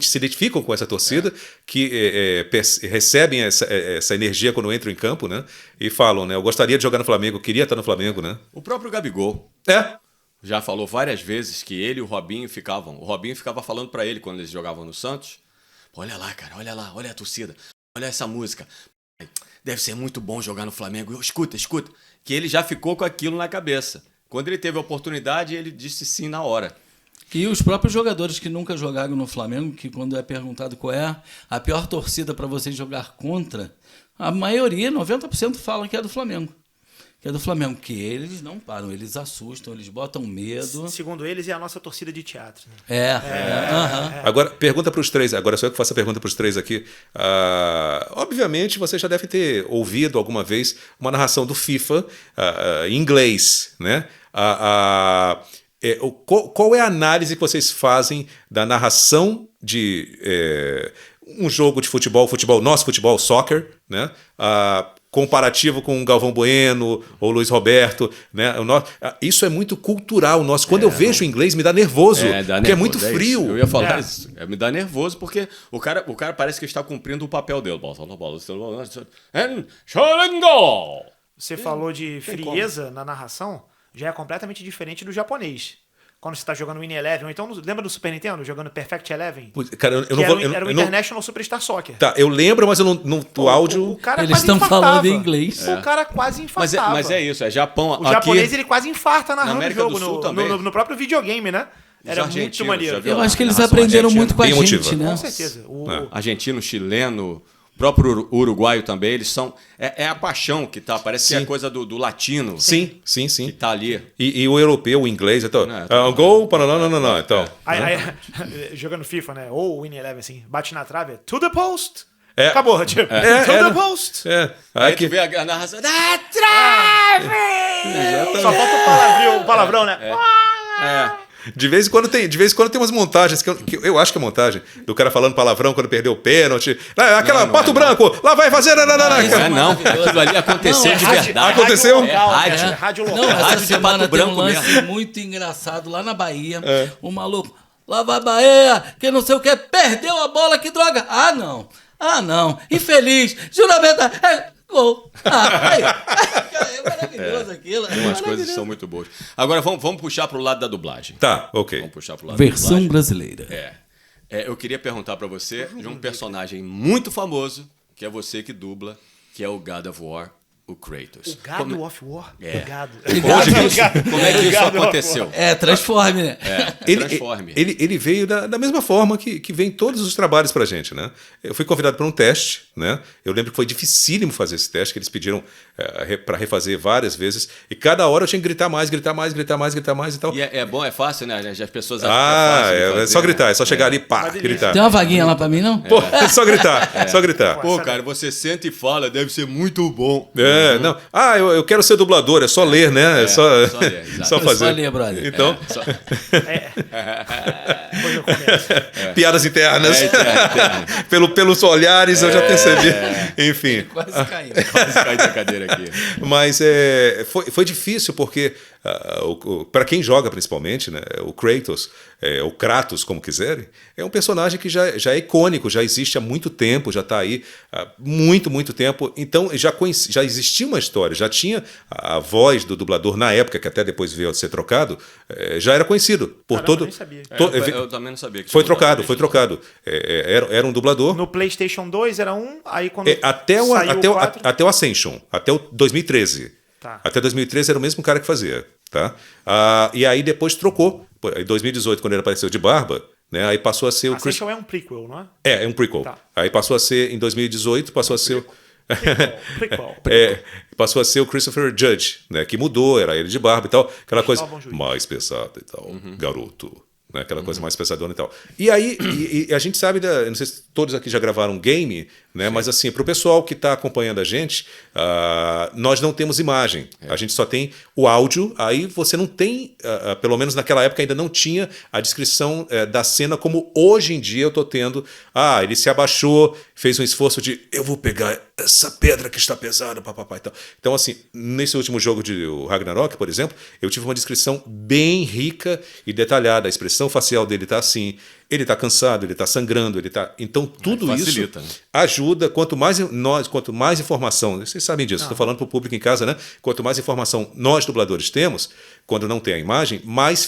se identificam com essa torcida, que recebem essa energia quando entram em campo, né? E falam, né? Eu gostaria de jogar no Flamengo, queria estar no Flamengo, né? O próprio Gabigol já falou várias vezes que ele e o Robinho ficavam. O Robinho ficava falando pra ele quando eles jogavam no Santos. Olha lá, cara, olha lá, olha a torcida, olha essa música. Deve ser muito bom jogar no Flamengo. Escuta. Que ele já ficou com aquilo na cabeça. Quando ele teve a oportunidade, ele disse sim na hora. E os próprios jogadores que nunca jogaram no Flamengo, que quando é perguntado qual é a pior torcida para você jogar contra, a maioria, 90%, fala que é do Flamengo. Que é do Flamengo, que eles não param, eles assustam, eles botam medo. Segundo eles, é a nossa torcida de teatro. Né? Aham. Agora, pergunta para os três. Agora sou eu que faço a pergunta para os três aqui. Obviamente, você já deve ter ouvido alguma vez uma narração do FIFA em inglês, né? Qual é a análise que vocês fazem da narração de um jogo de futebol, nosso futebol, soccer, né? Comparativo com o Galvão Bueno ou Luiz Roberto, né? Isso é muito cultural nosso. Quando eu vejo o inglês, me dá nervoso, porque é muito frio. Eu ia falar isso. Me dá nervoso porque o cara parece que está cumprindo o papel dele. Você falou de frieza na narração, já é completamente diferente do japonês. Quando você está jogando Win Eleven, ou então lembra do Super Nintendo, jogando Perfect Eleven? Cara, eu não vou. Era o International Superstar Soccer. Tá, eu lembro, mas eu o áudio. O cara Eles quase estão infartava. falando em inglês. O cara quase infartava. Mas é isso, é Japão. O japonês ele quase infarta narrando o América jogo do Sul também. no próprio videogame, né? Era muito argentinos, maneiro. já viu? Eu acho que eles Narração aprenderam argentina. muito com a Bem gente, emotiva. né? Com certeza. Argentino, chileno, próprio uruguaio também, eles são. É a paixão que tá. Parece que é a coisa do latino. Sim. Que tá ali. E o europeu, o inglês, então. Não, Gol, não. Então. Aí, jogando FIFA, né? Ou Win Eleven, assim, bate na trave, to the post. É. Acabou, tipo, to the post. Aí tu vê a narração. Da trave! Só falta o palavrão, né? De vez em quando tem umas montagens que eu acho que é montagem do cara falando palavrão quando perdeu o pênalti. Aquela pato branco, lá vai fazer. Não, aquilo ali aconteceu de verdade. Aconteceu? Rádio local. Não, essa rádio de semana Pato tem um Branco lance mesmo. muito engraçado lá na Bahia. O maluco, lá vai Bahia, que não sei o que, perdeu a bola, que droga. Ah, não. Infeliz, juramento, gol. É maravilhoso aquilo. Tem umas coisas que são muito boas. Agora vamos puxar pro lado da dublagem. Tá, ok. Vamos puxar pro lado Versão da dublagem. brasileira. Eu queria perguntar pra você de um personagem muito famoso, que é você que dubla, que é o God of War, o Kratos. O Gado of War? É. O Gado. Como é que isso aconteceu? Transforme, né? Transforme. Ele veio da mesma forma que vem todos os trabalhos pra gente, né? Eu fui convidado para um teste, né? Eu lembro que foi dificílimo fazer esse teste, que eles pediram para refazer várias vezes, e cada hora eu tinha que gritar mais e tal. E é bom, é fácil, né? As pessoas É fazer, só gritar, né? é só chegar ali, pá, gritar. Tem uma vaguinha lá pra mim, não? Pô, é só gritar, só gritar. Pô, cara, você senta e fala, deve ser muito bom. Não. Eu quero ser dublador, é só ler, né? É só ler, exato. só fazer. Só ler, brother. Então, Depois eu começo. piadas internas. Pelos olhares eu já percebi. Enfim. Quase caiu. Quase cai da cadeira aqui. Mas foi difícil porque, para quem joga principalmente, né, o Kratos, o Kratos, como quiserem, é um personagem que já é icônico, já existe há muito tempo, já está aí há muito, muito tempo. Então já existia uma história, já tinha a voz do dublador na época, que até depois veio a ser trocado, já era conhecido por Caramba, todo. nem sabia. Eu também não sabia. Que Foi tinha mudado. trocado. Era um dublador. No PlayStation 2 era um, aí quando Até saiu o 4... o Ascension, até o 2013. Tá. Até 2013 era o mesmo cara que fazia. Tá? E aí depois trocou. Em 2018, quando ele apareceu de barba, né, aí passou a ser o Ascension é um prequel, não é? É um prequel. Tá. Aí passou a ser, em 2018, passou a ser. Prequel. Passou a ser o Christopher Judge, né? Que mudou, era ele de barba e tal, aquela coisa Bom juiz. mais pesada e tal, garoto. Né? Aquela coisa mais pesadona e tal. E aí, e a gente sabe, não sei se todos aqui já gravaram game, né? Mas assim, para o pessoal que está acompanhando a gente, nós não temos imagem. A gente só tem o áudio, aí você não tem, pelo menos naquela época ainda não tinha a descrição da cena como hoje em dia eu estou tendo. Ele se abaixou, fez um esforço de eu vou pegar essa pedra que está pesada, papapá e tal. Então assim, nesse último jogo de o Ragnarok, por exemplo, eu tive uma descrição bem rica e detalhada. A expressão facial dele está assim, ele está cansado, ele está sangrando, ele está. Então tudo facilita, isso né? ajuda. Quanto mais informação, vocês sabem disso, estou falando para o público em casa, né? Quanto mais informação nós dubladores temos, quando não tem a imagem, mais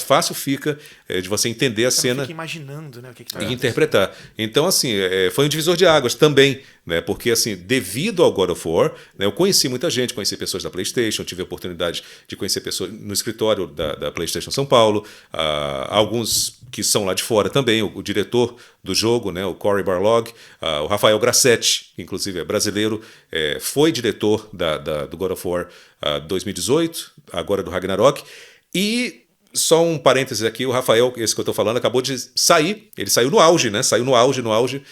fácil fica de você entender a cena. Fica imaginando, né, o que tá E interpretar. Então, assim, foi um divisor de águas também, né? Porque, assim, devido ao God of War, né, eu conheci muita gente, conheci pessoas da PlayStation, tive a oportunidade de conhecer pessoas no escritório da PlayStation São Paulo, alguns que são lá de fora também, o diretor do jogo, né, o Cory Barlog, o Rafael Grassetti, que inclusive é brasileiro, foi diretor do God of War 2018, agora do Ragnarok, e só um parênteses aqui, o Rafael, esse que eu estou falando, acabou de sair, ele saiu no auge, né? Saiu no auge,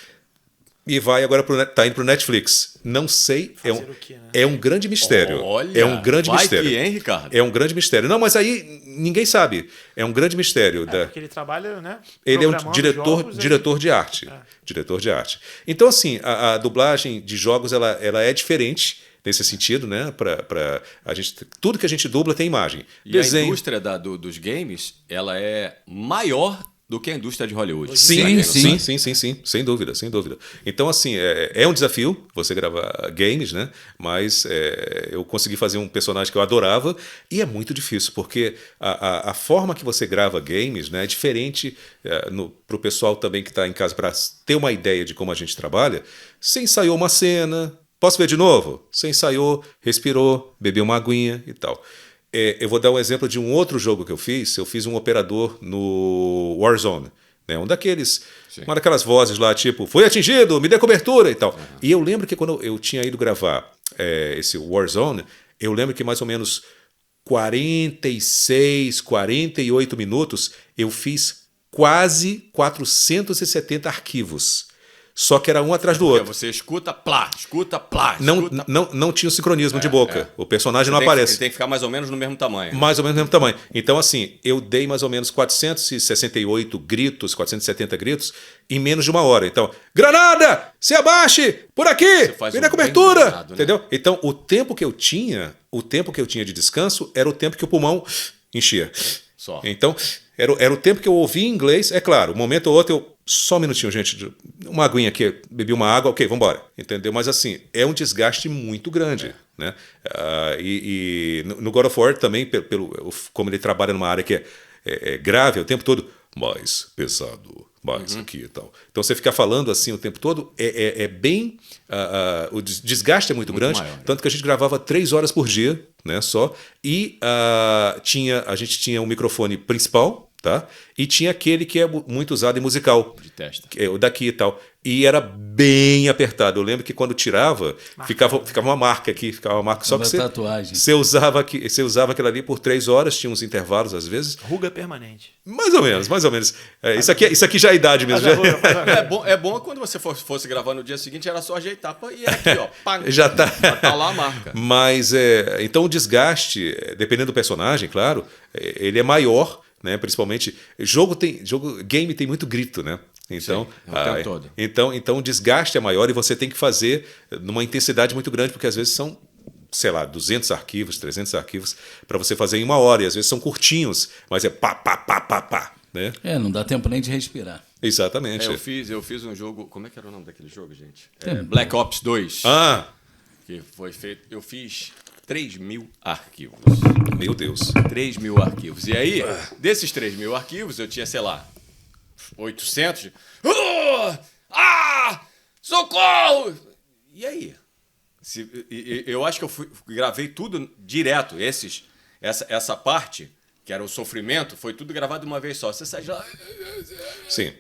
e vai agora tá indo pro Netflix. Não sei, Fazer o quê, né? é um grande mistério. Olha, é um grande vai mistério. que, hein, Ricardo? É um grande mistério. Não, mas aí ninguém sabe. É um grande mistério. Porque ele trabalha, né? Ele é um programando jogos, diretor de arte. Diretor de arte. Então, assim, a dublagem de jogos ela é diferente nesse sentido, né? A gente, tudo que a gente dubla tem imagem. E Desenho. a indústria dos games, ela é maior do que a indústria de Hollywood. Sim, Sim. sem dúvida. Então, assim, é um desafio você gravar games, né? Mas eu consegui fazer um personagem que eu adorava e é muito difícil, porque a forma que você grava games, né, é diferente para o pessoal também que está em casa, para ter uma ideia de como a gente trabalha. Você ensaiou uma cena, posso ver de novo? Você ensaiou, respirou, bebeu uma aguinha e tal. Eu vou dar um exemplo de um outro jogo que eu fiz. Eu fiz um operador no Warzone, né? Uma daquelas vozes lá, tipo, foi atingido, me dê cobertura e tal. Uhum. E eu lembro que quando eu tinha ido gravar esse Warzone, eu lembro que mais ou menos 46, 48 minutos, eu fiz quase 470 arquivos. Só que era um atrás do outro. Você escuta, plá. Não tinha o sincronismo de boca. O personagem não aparece. Ele tem que ficar mais ou menos no mesmo tamanho. Mais ou menos no mesmo tamanho. Então, assim, eu dei mais ou menos 468 gritos, 470 gritos, em menos de uma hora. Então, granada! Se abaixe! Por aqui! Vem na cobertura! Danado, né? Entendeu? Então, o tempo que eu tinha de descanso era o tempo que o pulmão enchia. Só. Então, era o tempo que eu ouvia em inglês. É claro, um momento ou outro eu... Só um minutinho, gente. Uma aguinha aqui, bebi uma água, ok, vamos embora. Entendeu? Mas assim, é um desgaste muito grande. Né? E no God of War também, como ele trabalha numa área que é grave o tempo todo, mais pesado, mais aqui e tal. Então você ficar falando assim o tempo todo é bem... o desgaste é muito grande, maior, tanto que a gente gravava 3 horas por dia, né, só, e a gente tinha um microfone principal, tá? E tinha aquele que é muito usado em musical. De testa. O daqui e tal. e era bem apertado. Eu lembro que quando tirava, ficava uma marca aqui, ficava uma marca. Só que tatuagem. você usava aquilo ali por 3 horas, tinha uns intervalos às vezes. Ruga permanente. Mais ou menos. Isso aqui já é a idade mesmo. É bom quando você fosse gravar no dia seguinte, era só ajeitar e aqui, ó. Pá, Já tá lá a marca. Mas, então o desgaste, dependendo do personagem, claro, ele é maior, né? Principalmente, game tem muito grito, né? Então, Sim, o tempo todo. Então o desgaste é maior e você tem que fazer numa intensidade muito grande, porque às vezes são, sei lá, 200 arquivos, 300 arquivos para você fazer em 1 hora, e às vezes são curtinhos, mas é pá, pá, pá, pá, pá, né? Não dá tempo nem de respirar. Exatamente. Eu fiz um jogo, como é que era o nome daquele jogo, gente? Black Ops 2. Que foi feito, eu fiz 3.000 arquivos. Meu Deus. 3.000 arquivos. E aí, desses 3.000 arquivos, eu tinha, sei lá, 800. Socorro! E aí? Eu acho que eu gravei tudo direto. Essa parte, que era o sofrimento, foi tudo gravado de uma vez só. Você sai de lá. Sim.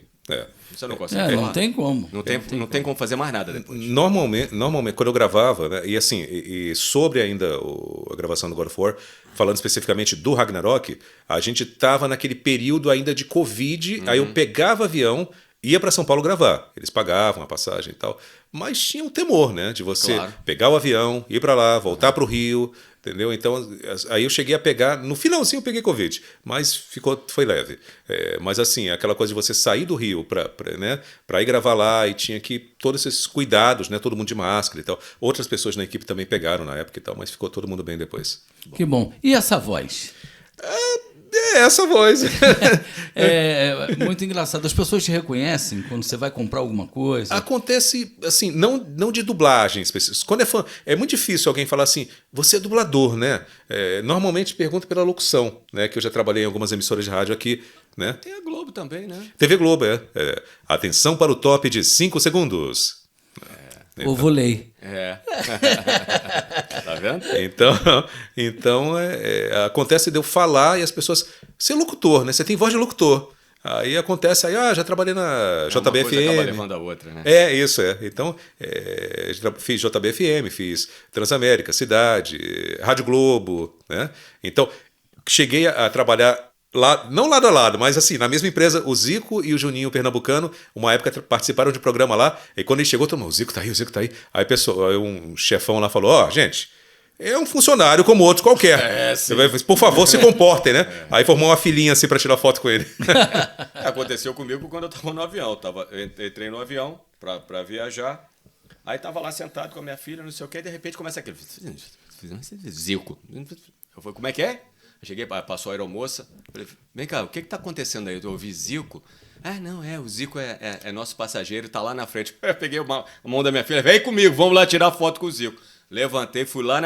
Você não consegue. Não tem como. Não tem como fazer mais nada depois. Normalmente, quando eu gravava, né, e assim, e sobre ainda a gravação do God of War, falando especificamente do Ragnarok, a gente tava naquele período ainda de Covid, aí eu pegava avião, ia para São Paulo gravar. Eles pagavam a passagem e tal, mas tinha um temor, né, de você pegar o avião, ir para lá, voltar para o Rio, entendeu? Então, aí eu cheguei a pegar, no finalzinho eu peguei Covid, mas foi leve. Mas assim, aquela coisa de você sair do Rio para ir gravar lá, e tinha que todos esses cuidados, né? Todo mundo de máscara e tal. Outras pessoas na equipe também pegaram na época e tal, mas ficou todo mundo bem depois. Que bom. E essa voz? Essa voz. É muito engraçado. As pessoas te reconhecem quando você vai comprar alguma coisa? Acontece, assim, não de dublagem específica. Quando é fã, é muito difícil alguém falar assim, você é dublador, né? Normalmente pergunta pela locução, né? Que eu já trabalhei em algumas emissoras de rádio aqui, né? Tem a Globo também, né? TV Globo, atenção para o top de 5 segundos. Ovolei. Tá vendo? Então acontece de eu falar e as pessoas... Você é locutor, né? Você tem voz de locutor. Aí acontece, já trabalhei na JBFM. Uma coisa acaba levando a outra, né? Isso. Então, fiz JBFM, fiz Transamérica, Cidade, Rádio Globo, né? Então, cheguei a trabalhar lá, não lado a lado, mas assim, na mesma empresa, o Zico e o Juninho Pernambucano, uma época participaram de programa lá, e quando ele chegou, todo mundo, o Zico tá aí. Aí um chefão lá falou, gente, é um funcionário como outro qualquer. Por favor, se comportem, né? Aí formou uma filinha assim pra tirar foto com ele. Aconteceu comigo quando eu tava no avião. Entrei no avião pra viajar, aí tava lá sentado com a minha filha, não sei o que, e de repente começa aquele... Zico. Eu falei, como é que é? Eu cheguei, passou a aeromoça, falei, vem cá, o que tá acontecendo aí? Eu ouvi Zico. Não, o Zico é nosso passageiro, tá lá na frente. Eu peguei a mão da minha filha, vem comigo, vamos lá tirar foto com o Zico. Levantei, fui lá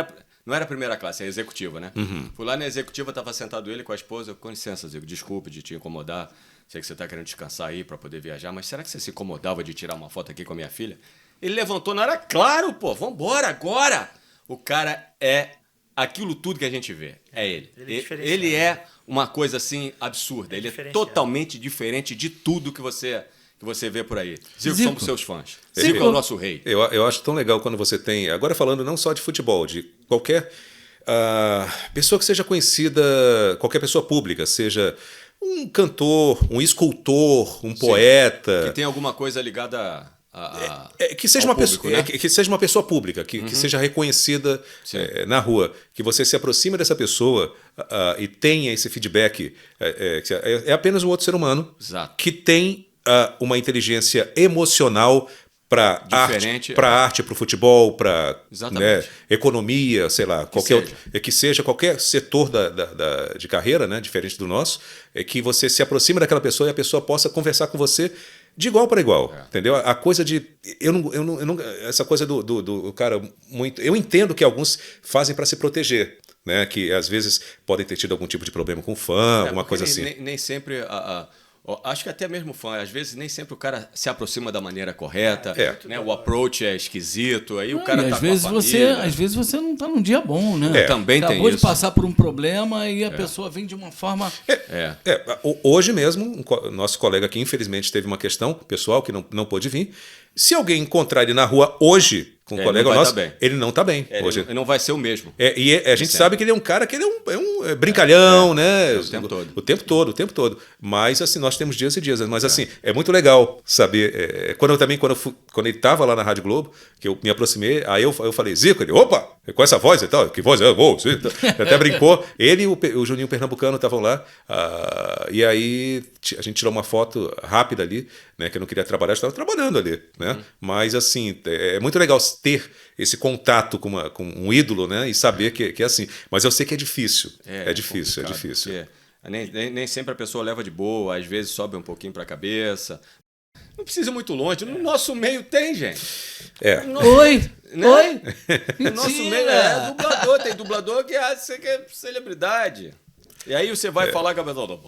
não era a primeira classe, é a executiva, né? Fui lá na executiva, tava sentado ele com a esposa. Com licença, Zico, desculpe de te incomodar. Sei que você tá querendo descansar aí para poder viajar, mas será que você se incomodava de tirar uma foto aqui com a minha filha? Ele levantou na hora, claro, pô, vambora agora. O cara é aquilo tudo que a gente vê. É ele. Ele é uma coisa assim absurda. Ele é totalmente diferente de tudo que você vê por aí. Zico, somos seus fãs. Zico é o nosso rei. Eu acho tão legal quando você tem... Agora falando não só de futebol, de qualquer pessoa que seja conhecida, qualquer pessoa pública, seja um cantor, um escultor, um poeta... Que tem alguma coisa ligada que seja uma público, pessoa, né? que seja uma pessoa pública, que seja reconhecida na rua, que você se aproxime dessa pessoa e tenha esse feedback. É apenas um outro ser humano. Exato. Que tem uma inteligência emocional para arte, para o futebol, para economia, sei lá, que seja qualquer setor de carreira, né, diferente do nosso, que você se aproxime daquela pessoa e a pessoa possa conversar com você de igual para igual, entendeu? A coisa de... essa coisa do cara muito... Eu entendo que alguns fazem para se proteger, né? Que às vezes podem ter tido algum tipo de problema com fã, alguma coisa assim. Nem sempre... acho que até mesmo fã, às vezes nem sempre o cara se aproxima da maneira correta, né? O approach é esquisito, aí o cara tá às vezes com a família. Às vezes você não tá num dia bom, né? Também tem isso. Acabou de passar por um problema e a pessoa vem de uma forma... Hoje mesmo, nosso colega aqui, infelizmente, teve uma questão pessoal que não pôde vir, Se alguém encontrar ele na rua hoje, com um Ele colega não vai nosso, tá bem. ele não tá bem. Hoje. Ele não vai ser o mesmo. A gente sabe que ele é um cara que ele é um brincalhão, né? O tempo todo. O tempo todo. Mas, assim, nós temos dias e dias. Mas, assim, é muito legal saber. Quando ele estava lá na Rádio Globo, que eu me aproximei, aí eu falei, Zico, ele, opa, com essa voz e tal, que voz é? Até brincou. Ele e o Juninho Pernambucano estavam lá, e aí a gente tirou uma foto rápida ali, né? Que eu não queria trabalhar, eu estava trabalhando ali, né? Mas, assim, é muito legal ter esse contato com um ídolo, né? E saber que é assim. Mas eu sei que é difícil. É difícil. Nem sempre a pessoa leva de boa, às vezes sobe um pouquinho para a cabeça. Não precisa ir muito longe. No nosso meio tem, gente. Oi! Né? Oi! No nosso meio é dublador. Tem dublador que acha que é celebridade. E aí você vai falar com a pessoa.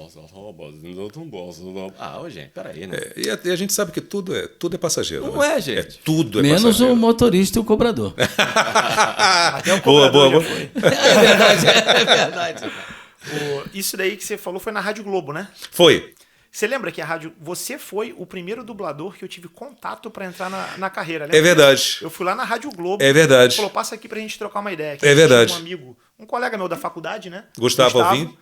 Gente, peraí, né? E a gente sabe que tudo é passageiro. Não né? é, gente. Tudo é Menos passageiro. o motorista e o cobrador. Até o cobrador boa. já foi. É verdade. Isso daí que você falou foi na Rádio Globo, né? Foi. Você lembra que a rádio... Você foi o primeiro dublador que eu tive contato pra entrar na carreira, né? É verdade. Eu fui lá na Rádio Globo. É verdade. Falou, passa aqui pra gente trocar uma ideia. Que É a gente verdade. tinha um amigo, um colega meu da faculdade, né? Gustavo Alvim.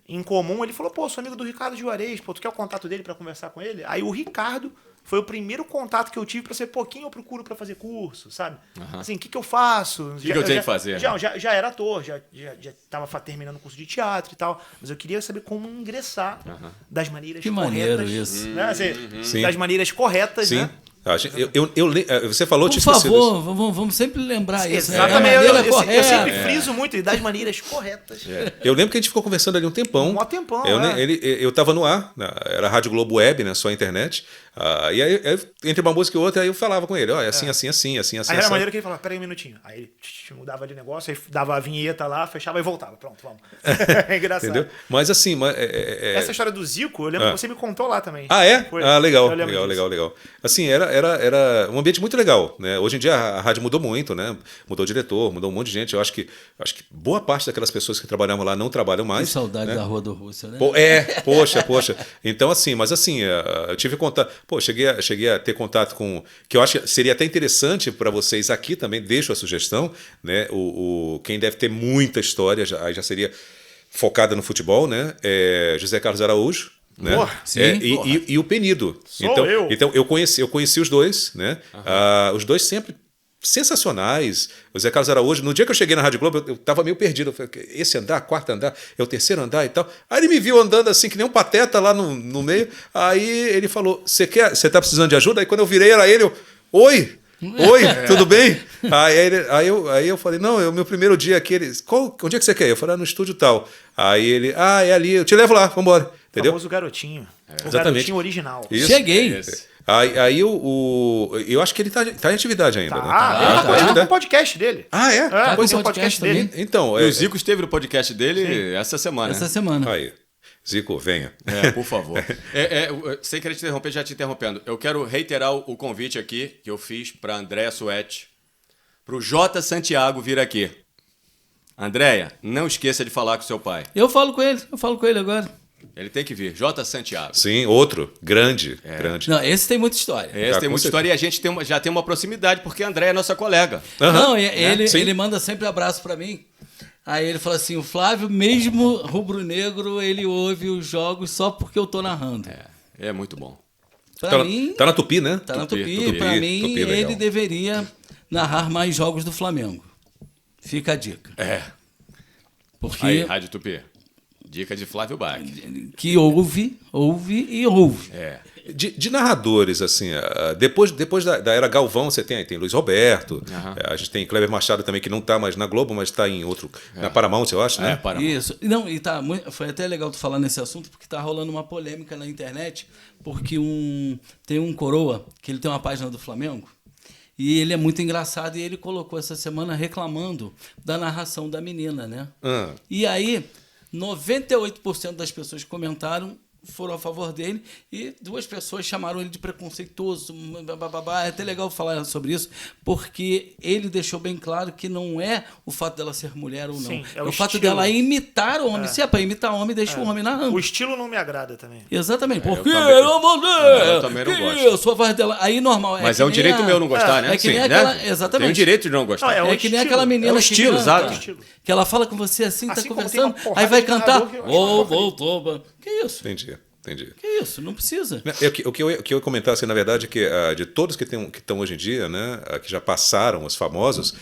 Em comum, ele falou, pô, sou amigo do Ricardo Juarez, pô, tu quer o contato dele pra conversar com ele? Aí o Ricardo foi o primeiro contato que eu tive pra ser pouquinho eu procuro pra fazer curso, sabe? Assim, o que eu faço? O que eu tenho que fazer? Já era ator, já tava terminando o curso de teatro e tal, mas eu queria saber como ingressar das maneiras Que corretas. maneiro isso. Né? Assim, Sim. das maneiras corretas, Sim. né? Você falou, Por tinha esquecido isso. favor, vamos sempre lembrar isso. Exatamente, É a maneira eu correta. sempre friso muito, e das maneiras corretas. Eu lembro que a gente ficou conversando ali um tempão. Um maior tempão, Eu tava no ar, era a Rádio Globo Web, né? Só a internet. E aí, entre uma música e outra, aí eu falava com ele, ó, assim. Aí era a maneira que ele falava, peraí um minutinho. Aí ele mudava de negócio, aí dava a vinheta lá, fechava e voltava. Pronto, vamos. É engraçado. Entendeu? Mas assim... Essa história do Zico, eu lembro que você me contou lá também. Ah, é? Foi. Legal, Eu lembro disso. legal. Assim, era um ambiente muito legal, né? Hoje em dia a rádio mudou muito, né? Mudou o diretor, mudou um monte de gente. Eu acho que boa parte daquelas pessoas que trabalhavam lá não trabalham mais. Que saudade né? da Rua do Rússia, né? Poxa. Então, assim, eu tive contato... Pô, cheguei a ter contato com... Que eu acho que seria até interessante para vocês aqui também, deixo a sugestão, né? Quem deve ter muita história, já seria focada no futebol, né? José Carlos Araújo. Né? Porra, sim, E o Penido. Eu. Então eu conheci os dois, né? Os dois sempre sensacionais. O Zé Carlos Araújo, no dia que eu cheguei na Rádio Globo, eu estava meio perdido. Eu falei, esse andar, quarto andar, é o terceiro andar e tal. Aí ele me viu andando assim, que nem um pateta lá no meio. Aí ele falou, você tá precisando de ajuda? Aí quando eu virei, era ele, Oi, tudo bem? Aí eu falei, não, é o meu primeiro dia aqui. Onde é que você quer ir? Eu falei, no estúdio tal. Aí ele, é ali, eu te levo lá, vambora. Entendeu? O famoso garotinho. O Exatamente. garotinho original. Isso. Cheguei. Aí eu acho que ele tá em atividade ainda, né? Ele tá com o podcast dele. É? Tá com com o podcast podcast dele. Então, E o Zico esteve no podcast dele essa semana. Essa semana. Aí, Zico, venha. Por favor. Sem querer te interromper, já te interrompendo. Eu quero reiterar o convite aqui que eu fiz para Andréa Suete, para o J. Santiago vir aqui. Andréia, não esqueça de falar com seu pai. Eu falo com ele agora. Ele tem que vir. J. Santiago. Sim, outro. Grande. Não, esse tem muita história. Esse tem muita história e a gente já tem uma proximidade, porque a Andréia é nossa colega. Não, ele manda sempre abraço pra mim. Aí ele fala assim, o Flávio, mesmo rubro-negro, ele ouve os jogos só porque eu tô narrando. É muito bom. Pra mim... Tá na Tupi, né? Tá na Tupi. Pra mim, Tupi, ele legal. deveria narrar mais jogos do Flamengo. Fica a dica. Porque... Aí, Rádio Tupi. Dica de Flávio Bach. Que ouve e ouve. De narradores, assim, depois da era Galvão, você tem Luiz Roberto, a gente tem Kleber Machado também, que não está mais na Globo, mas está em outro, na Paramount, eu acho, né? Paramount. Isso. Não, foi até legal tu falar nesse assunto, porque tá rolando uma polêmica na internet, porque tem um coroa, que ele tem uma página do Flamengo, e ele é muito engraçado, e ele colocou essa semana reclamando da narração da menina, né? E aí, 98% das pessoas que comentaram foram a favor dele e 2 pessoas chamaram ele de preconceituoso. É até legal falar sobre isso, porque ele deixou bem claro que não é o fato dela ser mulher ou não. Sim, é o fato dela imitar o homem. Se é para imitar o homem, deixa o homem narrando. O estilo não me agrada também. Exatamente. Porque eu eu também não gosto. Eu sou a voz dela. Aí normal. Mas que é um nem direito meu não gostar, né? É que nem Sim, aquela. né? Exatamente. Tem o direito de não gostar. Não, É que nem aquela menina É o que estilo, canta, exato. que ela fala com você assim, Assim tá como tem uma conversando, porrada aí vai de cantar. narrador que eu acho uma Voltou. Que isso? Entendi. Que isso? Não precisa. O que eu ia comentar, assim, na verdade, é que de todos que estão hoje em dia, né, que já passaram, os famosos,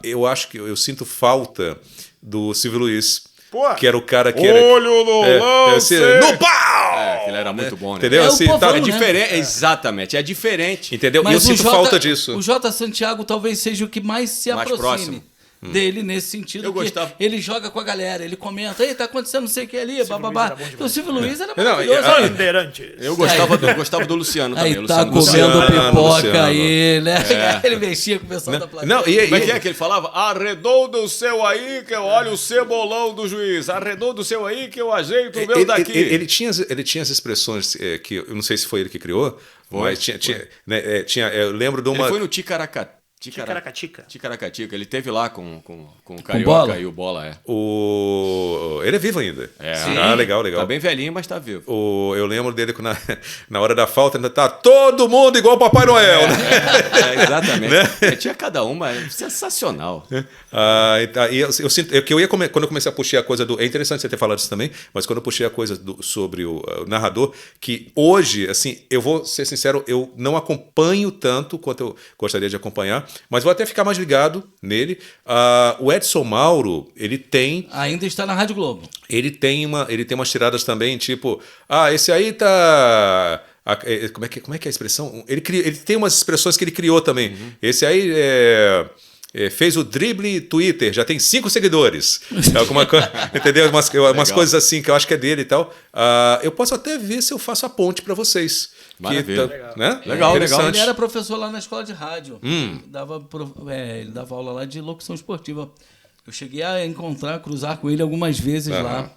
eu acho que eu sinto falta do Silvio Luiz. Pô. Que era o cara que Olho no lance! no pau! Ele era muito bom, né? Entendeu? É o Assim, povão, tá, É né? diferente, exatamente, é diferente. entendeu? E eu Mas sinto falta disso. O Jota Santiago talvez seja o que mais se Mais aproxime próximo. dele nesse sentido. Eu que gostava. ele joga com a galera, ele comenta, ei, tá acontecendo não sei o que ali, bababá. era bom demais. Porque o Silvio Luiz era Não, maravilhoso. e- Aí, Bandeirante. Eu gostava do Luciano também. aí o tá Luciano comendo Luciano. pipoca Luciano. aí, né? Ele mexia com o pessoal da plateia. Não, Como é que ele falava? Arredonda o seu aí que eu olho o cebolão do juiz. Arredonda o seu aí que eu ajeito o meu daqui. Ele tinha as expressões que eu não sei se foi ele que criou, mas tinha, eu lembro de Ele uma. foi no Ticaracatica. Ticaracatica. Ele teve lá com o Carioca Bola? e o Bola, Ele é vivo ainda. Sim. Legal. Tá bem velhinho, mas tá vivo. Eu lembro dele que na hora da falta ainda tá todo mundo igual o Papai Noel, né? Exatamente. Tinha cada uma, é sensacional. E eu sinto que quando eu comecei a puxar a coisa do. É interessante você ter falado isso também, mas quando eu puxei a coisa sobre o narrador, que hoje, assim, eu vou ser sincero, eu não acompanho tanto quanto eu gostaria de acompanhar, mas vou até ficar mais ligado nele. O Edson Mauro, ele tem. Ainda está na Rádio Globo. Ele tem umas tiradas também, tipo, esse aí tá. Como é que é a expressão? Ele tem umas expressões que ele criou também. Esse aí fez o drible Twitter, já tem 5 seguidores. Alguma coisa, entendeu? Umas coisas assim que eu acho que é dele e tal. Eu posso até ver se eu faço a ponte para vocês. Maravilha. Né? Legal. Ele era professor lá na escola de rádio. Ele dava aula lá de locução esportiva. Eu cheguei a cruzar com ele algumas vezes lá.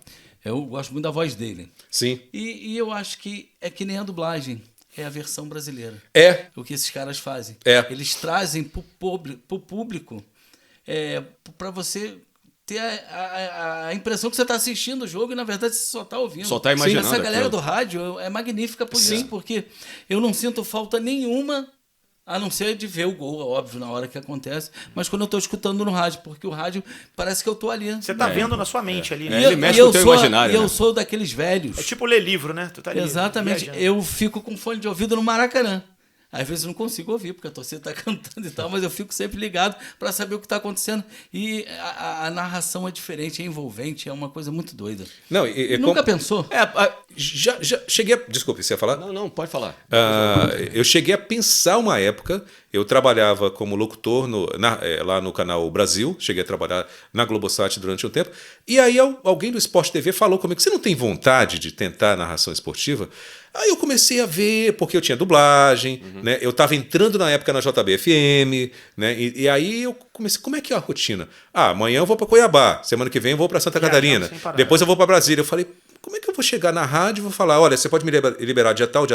Eu gosto muito da voz dele. Sim. E eu acho que é que nem a dublagem. É a versão brasileira. É. O que esses caras fazem. Eles trazem pro público para você ter a impressão que você está assistindo o jogo e, na verdade, você só está ouvindo. Só está imaginando. Essa galera aquilo. do rádio é magnífica por isso, porque eu não sinto falta nenhuma, a não ser de ver o gol, óbvio, na hora que acontece, mas quando eu estou escutando no rádio, porque o rádio parece que eu estou ali. Você tá vendo na sua mente ali, né? Ele mexe com o teu imaginário. E eu né? sou daqueles velhos. É tipo ler livro, né? Tu tá ali, Exatamente. viajando. Eu fico com fone de ouvido no Maracanã. Às vezes eu não consigo ouvir, porque a torcida está cantando e tal, mas eu fico sempre ligado para saber o que está acontecendo. E a narração é diferente, é envolvente, é uma coisa muito doida. Não, Nunca pensou? Já cheguei a. Desculpe, você ia falar? Não, pode falar. Eu cheguei a pensar uma época, eu trabalhava como locutor lá no canal Brasil, cheguei a trabalhar na Globosat durante um tempo, e aí alguém do Sport TV falou comigo, você não tem vontade de tentar narração esportiva? Aí eu comecei a ver, porque eu tinha dublagem, né? Eu estava entrando na época na JBFM, né? E aí eu comecei, como é que é a rotina? Amanhã eu vou para Cuiabá, semana que vem eu vou para Santa Catarina, depois eu vou para Brasília. Eu falei, como é que eu vou chegar na rádio e vou falar, olha, você pode me liberar dia tal,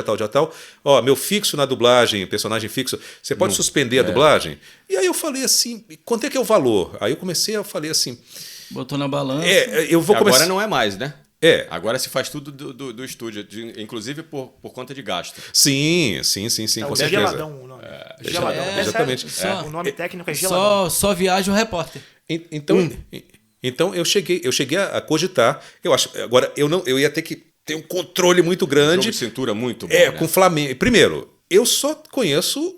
ó, meu fixo na dublagem, personagem fixo, você pode suspender a dublagem? E aí eu falei assim, quanto é que é o valor? Aí eu falei assim... Botou na balança. Eu vou começar... Agora não é mais, né? Agora se faz tudo do estúdio, inclusive por conta de gasto. Sim, com certeza. Geladão o nome. Geladão. Exatamente. O nome técnico é geladão. Só viaja o repórter. Então eu cheguei a cogitar. Eu acho. Agora, eu ia ter que ter um controle muito grande. Jogo de cintura muito bom. Com o Flamengo. Primeiro, eu só conheço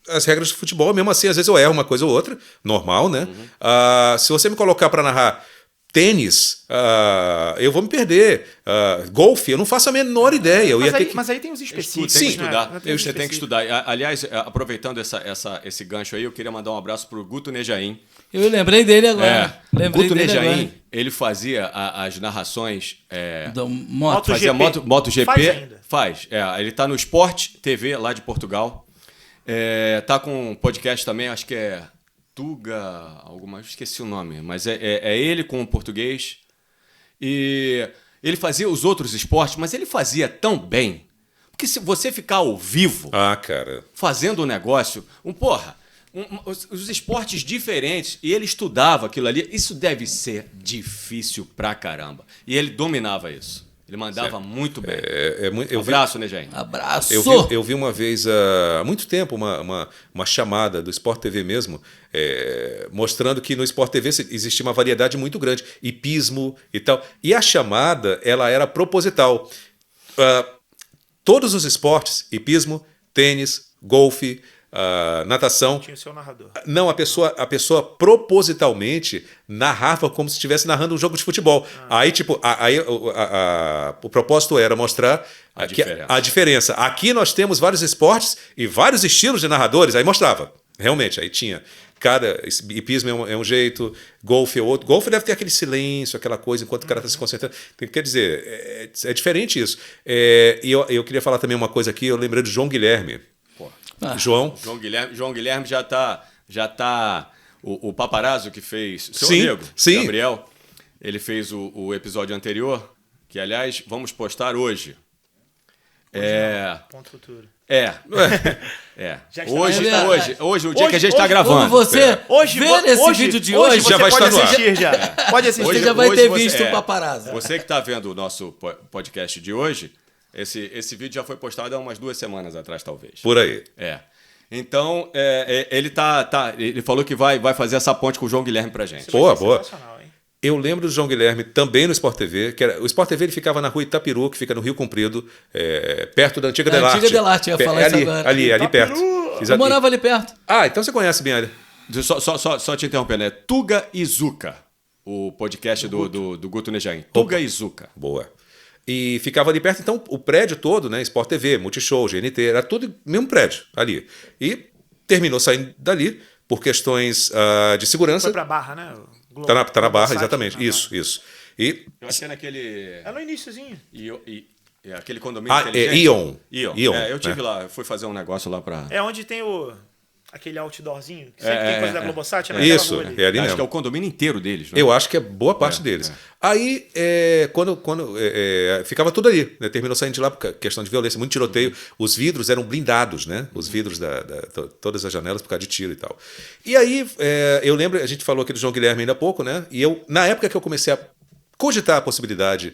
as regras de futebol, mesmo assim, às vezes eu erro uma coisa ou outra, normal, né? Se você me colocar para narrar tênis, eu vou me perder. Golfe, eu não faço a menor ideia. Mas aí tem os específicos. Tem que né? estudar. Tem os Você tem que específicos. estudar. Aliás, aproveitando esse gancho aí, eu queria mandar um abraço pro Guto Nejaim. Eu lembrei dele agora. Guto Nejaim, ele fazia as narrações. MotoGP. Fazia MotoGP. Faz ainda. Faz. Ele tá no Sport TV lá de Portugal. Tá com um podcast também, acho que é esqueci o nome, mas é ele com o português. E Ele fazia os outros esportes, mas ele fazia tão bem. Porque se você ficar ao vivo cara. fazendo um negócio, os esportes diferentes, e ele estudava aquilo ali, isso deve ser difícil pra caramba. E ele dominava isso. Ele mandava muito bem. Abraço, né, Jair? Abraço! Eu vi uma vez, há muito tempo, uma chamada do Sport TV mesmo, mostrando que no Sport TV existia uma variedade muito grande, hipismo e tal. E a chamada, ela era proposital. Todos os esportes, hipismo, tênis, golfe, natação. Tinha o seu narrador. Não, a pessoa propositalmente narrava como se estivesse narrando um jogo de futebol. Aí, tipo, o propósito era mostrar a diferença. Aqui nós temos vários esportes e vários estilos de narradores. Aí mostrava, realmente. Aí tinha. Cada hipismo é um jeito, golfe é outro. Golfe deve ter aquele silêncio, aquela coisa, enquanto o cara está se concentrando. Quer dizer, é diferente isso. E eu queria falar também uma coisa aqui, eu lembrei do João Guilherme. João Guilherme já tá o paparazzo que fez seu Sim, amigo, sim. Gabriel, ele fez o episódio anterior, que aliás vamos postar hoje. Ponto futuro. Já está hoje, o dia que a gente está Como gravando. você ver esse vídeo de hoje, já vai pode estar no ar. assistir já. Pode assistir. Você já vai ter você- visto o paparazzo. Você que está vendo o nosso podcast de hoje, esse vídeo já foi postado há umas 2 semanas atrás, talvez. Por aí. Então, ele ele falou que vai fazer essa ponte com o João Guilherme pra gente. Boa. Sensacional, hein? Eu lembro do João Guilherme também no Sport TV, o Sport TV ele ficava na rua Itapiru, que fica no Rio Comprido, perto da antiga Delarte. Antiga Delarte, eu ia falar isso agora. Ali perto. Eu morava ali perto. Então você conhece bem ali. Só te interrompendo, é Tuga e Zuca, o podcast do Guto Nejaim. Tuga e Zuca. Boa. E ficava ali perto, então o prédio todo, né? Sport TV, Multishow, GNT, era tudo mesmo prédio ali. E terminou saindo dali por questões de segurança. Foi pra Barra, né? Tá na Barra, Site, exatamente. né? Isso. E Eu achei naquele... É no iniciozinho. aquele condomínio inteligente. Ion. Eu tive lá, eu fui fazer um negócio lá pra... É onde tem aquele outdoorzinho. Que sempre tem coisa da Globosat. Isso, ali. é ali Acho mesmo. que é o condomínio inteiro deles. Né? Eu acho que é boa parte deles. Aí, quando ficava tudo ali, né? Terminou saindo de lá por questão de violência, muito tiroteio. Os vidros eram blindados, né? Os vidros todas as janelas por causa de tiro e tal. E aí, eu lembro, a gente falou aqui do João Guilherme ainda há pouco, né? E na época que eu comecei a cogitar a possibilidade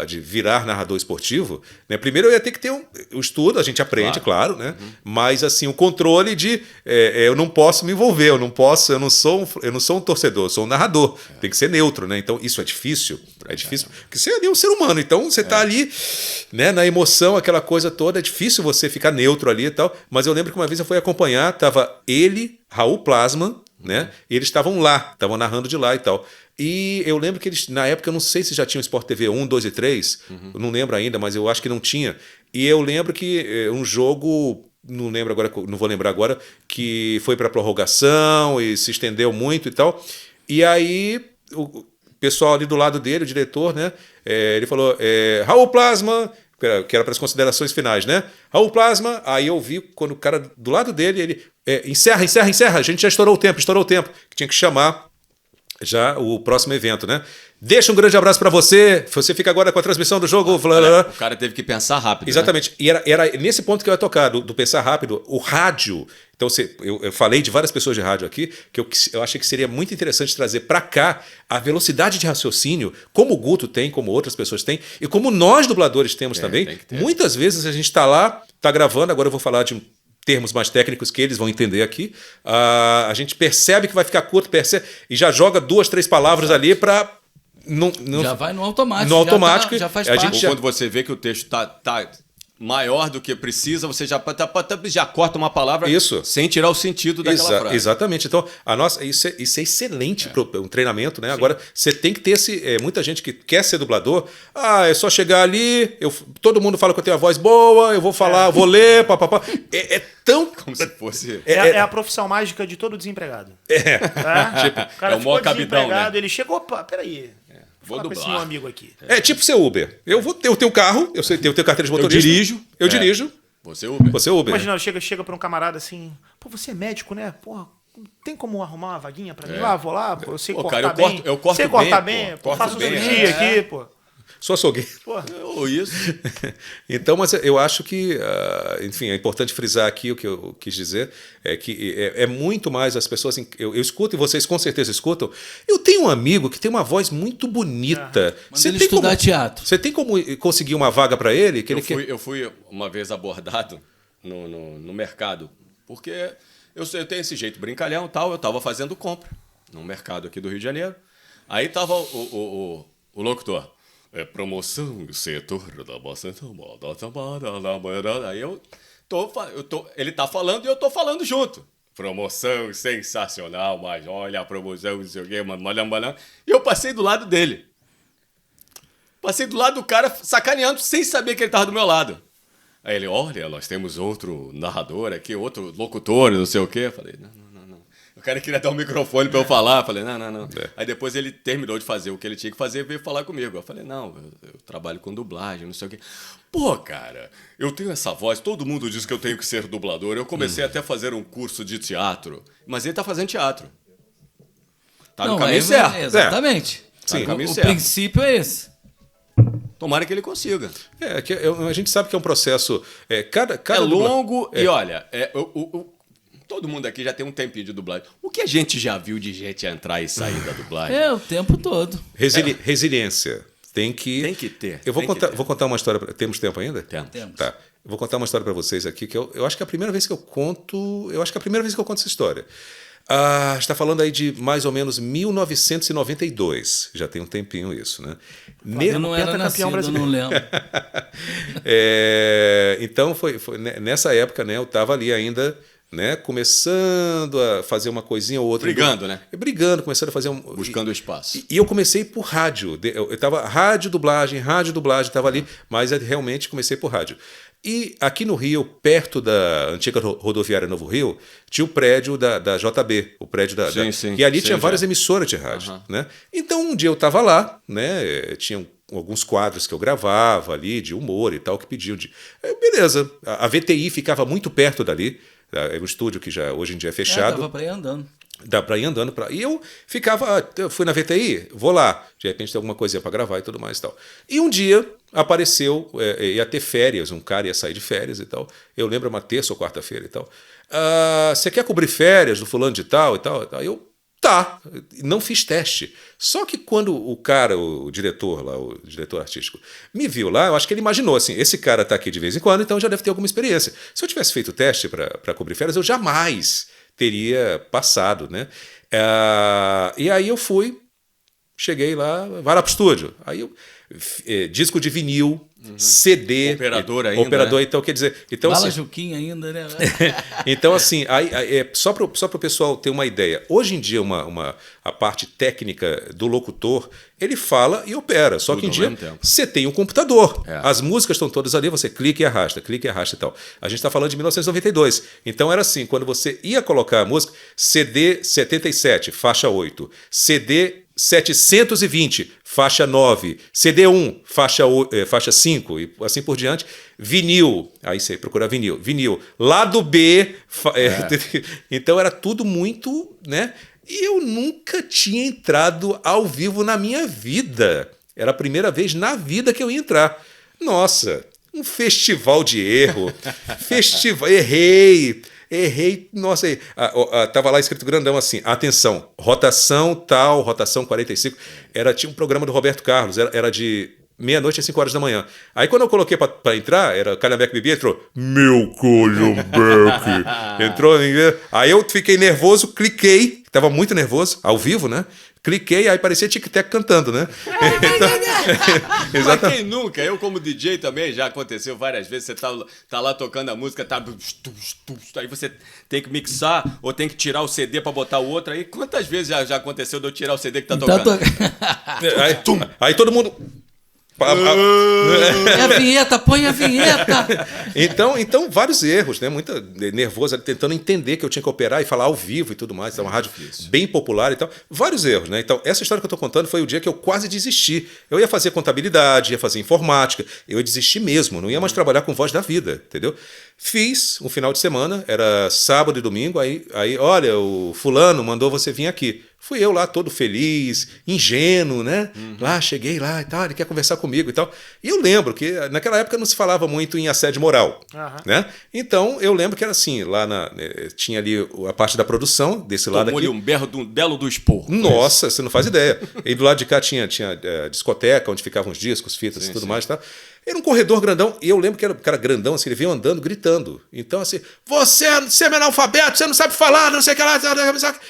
de virar narrador esportivo, né? Primeiro eu ia ter que ter um estudo, a gente aprende, claro, né? Mas assim, o controle de eu não posso me envolver, eu não sou um torcedor, eu sou um narrador, tem que ser neutro, né? Então isso é difícil, porque você é um ser humano, então você está ali, né, na emoção, aquela coisa toda, é difícil você ficar neutro ali e tal, mas eu lembro que uma vez eu fui acompanhar, tava ele, Raul Plasman, né? E eles estavam lá, estavam narrando de lá e tal. E eu lembro que eles, na época, eu não sei se já tinha o Sport TV 1, 2 e 3, eu não lembro ainda, mas eu acho que não tinha. E eu lembro que um jogo, não vou lembrar agora, que foi para prorrogação e se estendeu muito e tal. E aí o pessoal ali do lado dele, o diretor, né? Ele falou, Raul Plasman, que era para as considerações finais, né? Raul Plasman, aí eu vi quando o cara do lado dele, ele encerra, a gente já estourou o tempo, que tinha que chamar já o próximo evento, né? Deixa um grande abraço para você fica agora com a transmissão do jogo. O cara teve que pensar rápido. Exatamente. Né? E era nesse ponto que eu ia tocar, do pensar rápido, o rádio. Então, eu falei de várias pessoas de rádio aqui, que eu achei que seria muito interessante trazer para cá a velocidade de raciocínio, como o Guto tem, como outras pessoas têm, e como nós dubladores temos também. Tem que ter. Muitas vezes a gente está lá, está gravando, agora eu vou falar de termos mais técnicos que eles vão entender aqui. A gente percebe que vai ficar curto, e já joga 2, 3 palavras ali para... Já vai no automático. No automático. Já faz A parte. gente Ou quando você vê que o texto tá maior do que precisa, você já corta uma palavra sem tirar o sentido daquela frase. Exatamente. Então, isso é excelente para um treinamento, né? Sim. Agora, você tem que ter muita gente que quer ser dublador. É só chegar ali, todo mundo fala que eu tenho a voz boa, eu vou falar, vou ler, papapá. É tão... Como se fosse... É a profissão mágica de todo desempregado. O cara o maior cabidão, né? Ele chegou, opa, peraí. Vou falar com esse meu amigo aqui. É tipo ser Uber. Eu tenho carro, eu tenho carteira de motorista. Eu dirijo. Você Uber. Você Uber. Imagina, chega pra um camarada assim, pô, você é médico, né? Porra, tem como arrumar uma vaguinha pra mim? Lá, vou lá, pô, eu sei cortar bem. Eu corto sei bem, cortar bem, pô. faço Corto bem, cirurgia aqui, pô. Sou açougueiro. Ou isso. Então, mas eu acho que, enfim, é importante frisar aqui o que eu quis dizer, é que é muito mais as pessoas, eu escuto, e vocês com certeza escutam, eu tenho um amigo que tem uma voz muito bonita. Manda ele estudar teatro. Você tem como conseguir uma vaga para ele? Que Eu fui uma vez abordado no mercado, porque eu tenho esse jeito brincalhão e tal, eu estava fazendo compra no mercado aqui do Rio de Janeiro. Aí estava o locutor. Promoção do setor da Bossa. Aí ele tá falando e eu tô falando junto. Promoção sensacional, mas olha a promoção, não sei o quê, mano. E eu passei do lado dele. Passei do lado do cara sacaneando sem saber que ele tava do meu lado. Aí ele, olha, nós temos outro narrador aqui, outro locutor, não sei o quê. Eu falei, não. O cara queria dar um microfone pra eu falar. Eu falei, não. Aí depois ele terminou de fazer o que ele tinha que fazer e veio falar comigo. Eu falei, não, eu trabalho com dublagem, não sei o quê. Pô, cara, eu tenho essa voz, todo mundo diz que eu tenho que ser dublador. Eu comecei até a fazer um curso de teatro. Mas ele tá fazendo teatro. Tá no caminho certo. Exatamente. Tá no caminho O certo. princípio é esse. Tomara que ele consiga. A gente sabe que é um processo... Cada é longo e olha, todo mundo aqui já tem um tempinho de dublagem. O que a gente já viu de gente entrar e sair da dublagem? O tempo todo. Resiliência. Tem que ter. Eu vou contar uma história. Temos tempo ainda? Temos. Tá. Eu vou contar uma história para vocês aqui, que eu acho que é a primeira vez que eu conto. Eu acho que é a primeira vez que eu conto essa história. Está falando aí de mais ou menos 1992. Já tem um tempinho isso, né? Eu não era nascido, eu não lembro. Então, foi nessa época, né? Eu estava ali ainda... Né, começando a fazer uma coisinha ou outra. Brigando, né? Brigando, começando a fazer buscando espaço. E eu comecei por rádio. Eu estava rádio, dublagem, estava ali, mas realmente comecei por rádio. E aqui no Rio, perto da antiga rodoviária Novo Rio, tinha o prédio da JB, o prédio Sim, e ali tinha várias emissoras de rádio. Né? Então, um dia eu estava lá, né, tinha alguns quadros que eu gravava ali, de humor e tal, que pediam de... Beleza, a VTI ficava muito perto dali, é um estúdio que já hoje em dia é fechado. Dava pra ir andando. Dá pra ir andando. E eu ficava, eu fui na VTI, vou lá, de repente tem alguma coisinha pra gravar e tudo mais e tal. E um dia apareceu, ia ter férias, um cara ia sair de férias e tal. Eu lembro uma terça ou quarta-feira e tal. Você quer cobrir férias do fulano de tal e tal? Eu, tá, não fiz teste. Só que quando o cara, o diretor lá, o diretor artístico, me viu lá, eu acho que ele imaginou assim, esse cara tá aqui de vez em quando, então já deve ter alguma experiência. Se eu tivesse feito o teste para cobrir férias, eu jamais teria passado, né? E aí eu fui, cheguei lá, vai lá pro estúdio. Aí eu, disco de vinil, CD. Operador ainda. Operador, né? Então quer dizer. Então, Bala assim, Juquinha ainda, né? então, assim, só para o pessoal ter uma ideia, hoje em dia a parte técnica do locutor, ele fala e opera. Só que em dia você tem um computador. As músicas estão todas ali, você clica e arrasta e tal. A gente está falando de 1992. Então era assim, quando você ia colocar a música, CD 77, faixa 8, CD 720, faixa 9, CD1, faixa 5 e assim por diante, vinil, aí você procura vinil, lado B, então era tudo muito, né? E eu nunca tinha entrado ao vivo na minha vida, era a primeira vez na vida que eu ia entrar. Nossa, um festival de erro, errei, nossa, tava lá escrito grandão assim, atenção, rotação tal, rotação 45, tinha um programa do Roberto Carlos, era de meia-noite às 5 horas da manhã. Aí quando eu coloquei pra entrar, era Calhambeque Bibi, entrou, meu Calhambeque, entrou, aí eu fiquei nervoso, cliquei, tava muito nervoso, ao vivo, né? Cliquei, aí parecia Tic-Tac cantando, né? Mas quem nunca? Eu como DJ também, já aconteceu várias vezes, você tá lá tocando a música, aí você tem que mixar ou tem que tirar o CD pra botar o outro, aí quantas vezes já aconteceu de eu tirar o CD que tá tocando? Aí todo mundo... É a vinheta, põe a vinheta. Então vários erros, né? Muito nervoso, tentando entender que eu tinha que operar e falar ao vivo e tudo mais. Então, uma rádio bem popular e tal. Vários erros, né? Então, essa história que eu estou contando foi o dia que eu quase desisti. Eu ia fazer contabilidade, ia fazer informática. Eu ia desistir mesmo, não ia mais trabalhar com Voz da Vida, entendeu? Fiz um final de semana, era sábado e domingo, aí olha, o fulano mandou você vir aqui. Fui eu lá todo feliz, ingênuo, né? Lá, cheguei lá e tal, ele quer conversar comigo e tal. E eu lembro que naquela época não se falava muito em assédio moral, né? Então eu lembro que era assim, lá tinha ali a parte da produção, desse lado aqui. Um belo do esporro. Nossa, você não faz ideia. E do lado de cá tinha discoteca, onde ficavam os discos, fitas e tudo mais e tal. Era um corredor grandão, e eu lembro que era um cara grandão, assim, ele veio andando, gritando. Então, assim, você é analfabeto, você não sabe falar, não sei o que lá.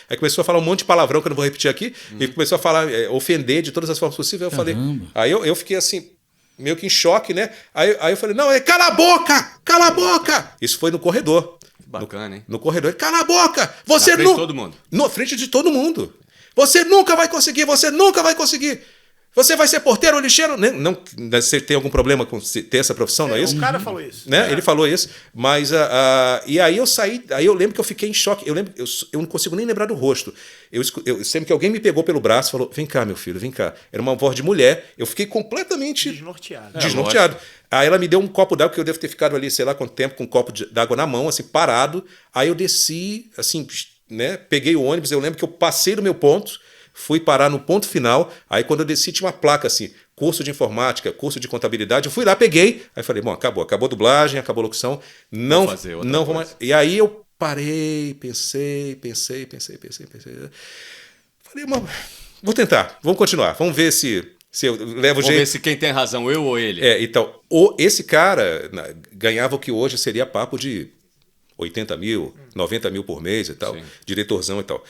Aí começou a falar um monte de palavrão, que eu não vou repetir aqui, e começou a falar, ofender de todas as formas possíveis. Eu falei, aí eu fiquei assim, meio que em choque, né? Aí eu falei, não, cala a boca, cala a boca. Isso foi no corredor. Bacana, hein? No corredor, cala a boca, você Na frente de todo mundo. Na frente de todo mundo. Você nunca vai conseguir, você nunca vai conseguir. Você vai ser porteiro ou lixeiro? Não, você tem algum problema com ter essa profissão, não é isso? O cara falou isso. Né? Ele falou isso. Mas, e aí eu saí, aí eu lembro que eu fiquei em choque. Eu não consigo nem lembrar do rosto. Eu sempre que alguém me pegou pelo braço e falou, vem cá, meu filho, vem cá. Era uma voz de mulher. Eu fiquei completamente desnorteado. Aí ela me deu um copo d'água, que eu devo ter ficado ali, sei lá quanto tempo, com um copo d'água na mão, assim, parado. Aí eu desci, assim, né? Peguei o ônibus. Eu lembro que eu passei do meu ponto, fui parar no ponto final. Aí quando eu desci tinha uma placa assim, curso de informática, curso de contabilidade. Eu fui lá, peguei, aí falei, bom, acabou a dublagem, acabou a locução, não vou mais. E aí eu parei, pensei. Falei, vou tentar, vamos continuar, vamos ver se eu levo jeito. Vamos ver se quem tem razão, eu ou ele. Então, esse cara ganhava o que hoje seria papo de 80 mil, 90 mil por mês e tal, diretorzão e tal.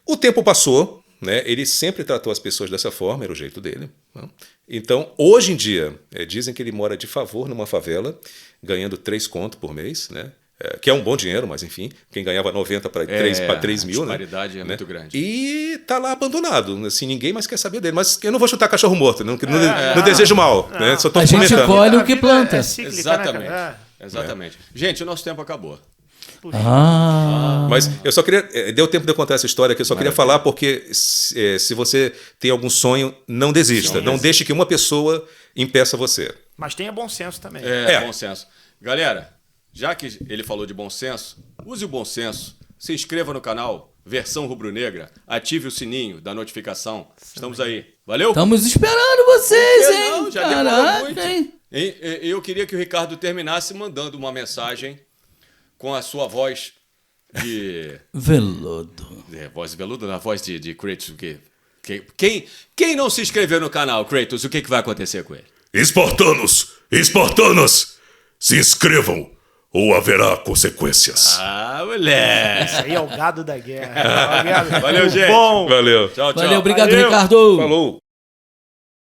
O tempo passou, né? Ele sempre tratou as pessoas dessa forma, era o jeito dele. Né? Então, hoje em dia, dizem que ele mora de favor numa favela, ganhando 3 contos por mês, né? Que é um bom dinheiro, mas enfim, quem ganhava 90 para 3 mil. A disparidade é muito grande. E tá lá abandonado, assim, ninguém mais quer saber dele. Mas eu não vou chutar cachorro morto, não desejo mal, né? Só tô a gente comentando. colhe o que planta. Exatamente. Exatamente. Gente, o nosso tempo acabou. Mas eu só queria. Deu tempo de eu contar essa história aqui, eu só queria falar porque se você tem algum sonho, não desista. Não deixe que uma pessoa impeça você. Mas tenha bom senso também. Bom senso. Galera, já que ele falou de bom senso, use o bom senso. Se inscreva no canal Versão Rubro-Negra. Ative o sininho da notificação. Estamos aí. Valeu? Estamos esperando vocês, hein? Não, já demorou muito. Eu queria que o Ricardo terminasse mandando uma mensagem com a sua voz de... Veludo. Voz veludo, na voz de Kratos. Quem não se inscrever no canal, Kratos, o que vai acontecer com ele? Espartanos! Se inscrevam ou haverá consequências. Moleque! Isso aí é o gado da guerra. Valeu, gente. Bom. Valeu. Tchau, tchau. Valeu, obrigado, Valeu. Ricardo. Falou.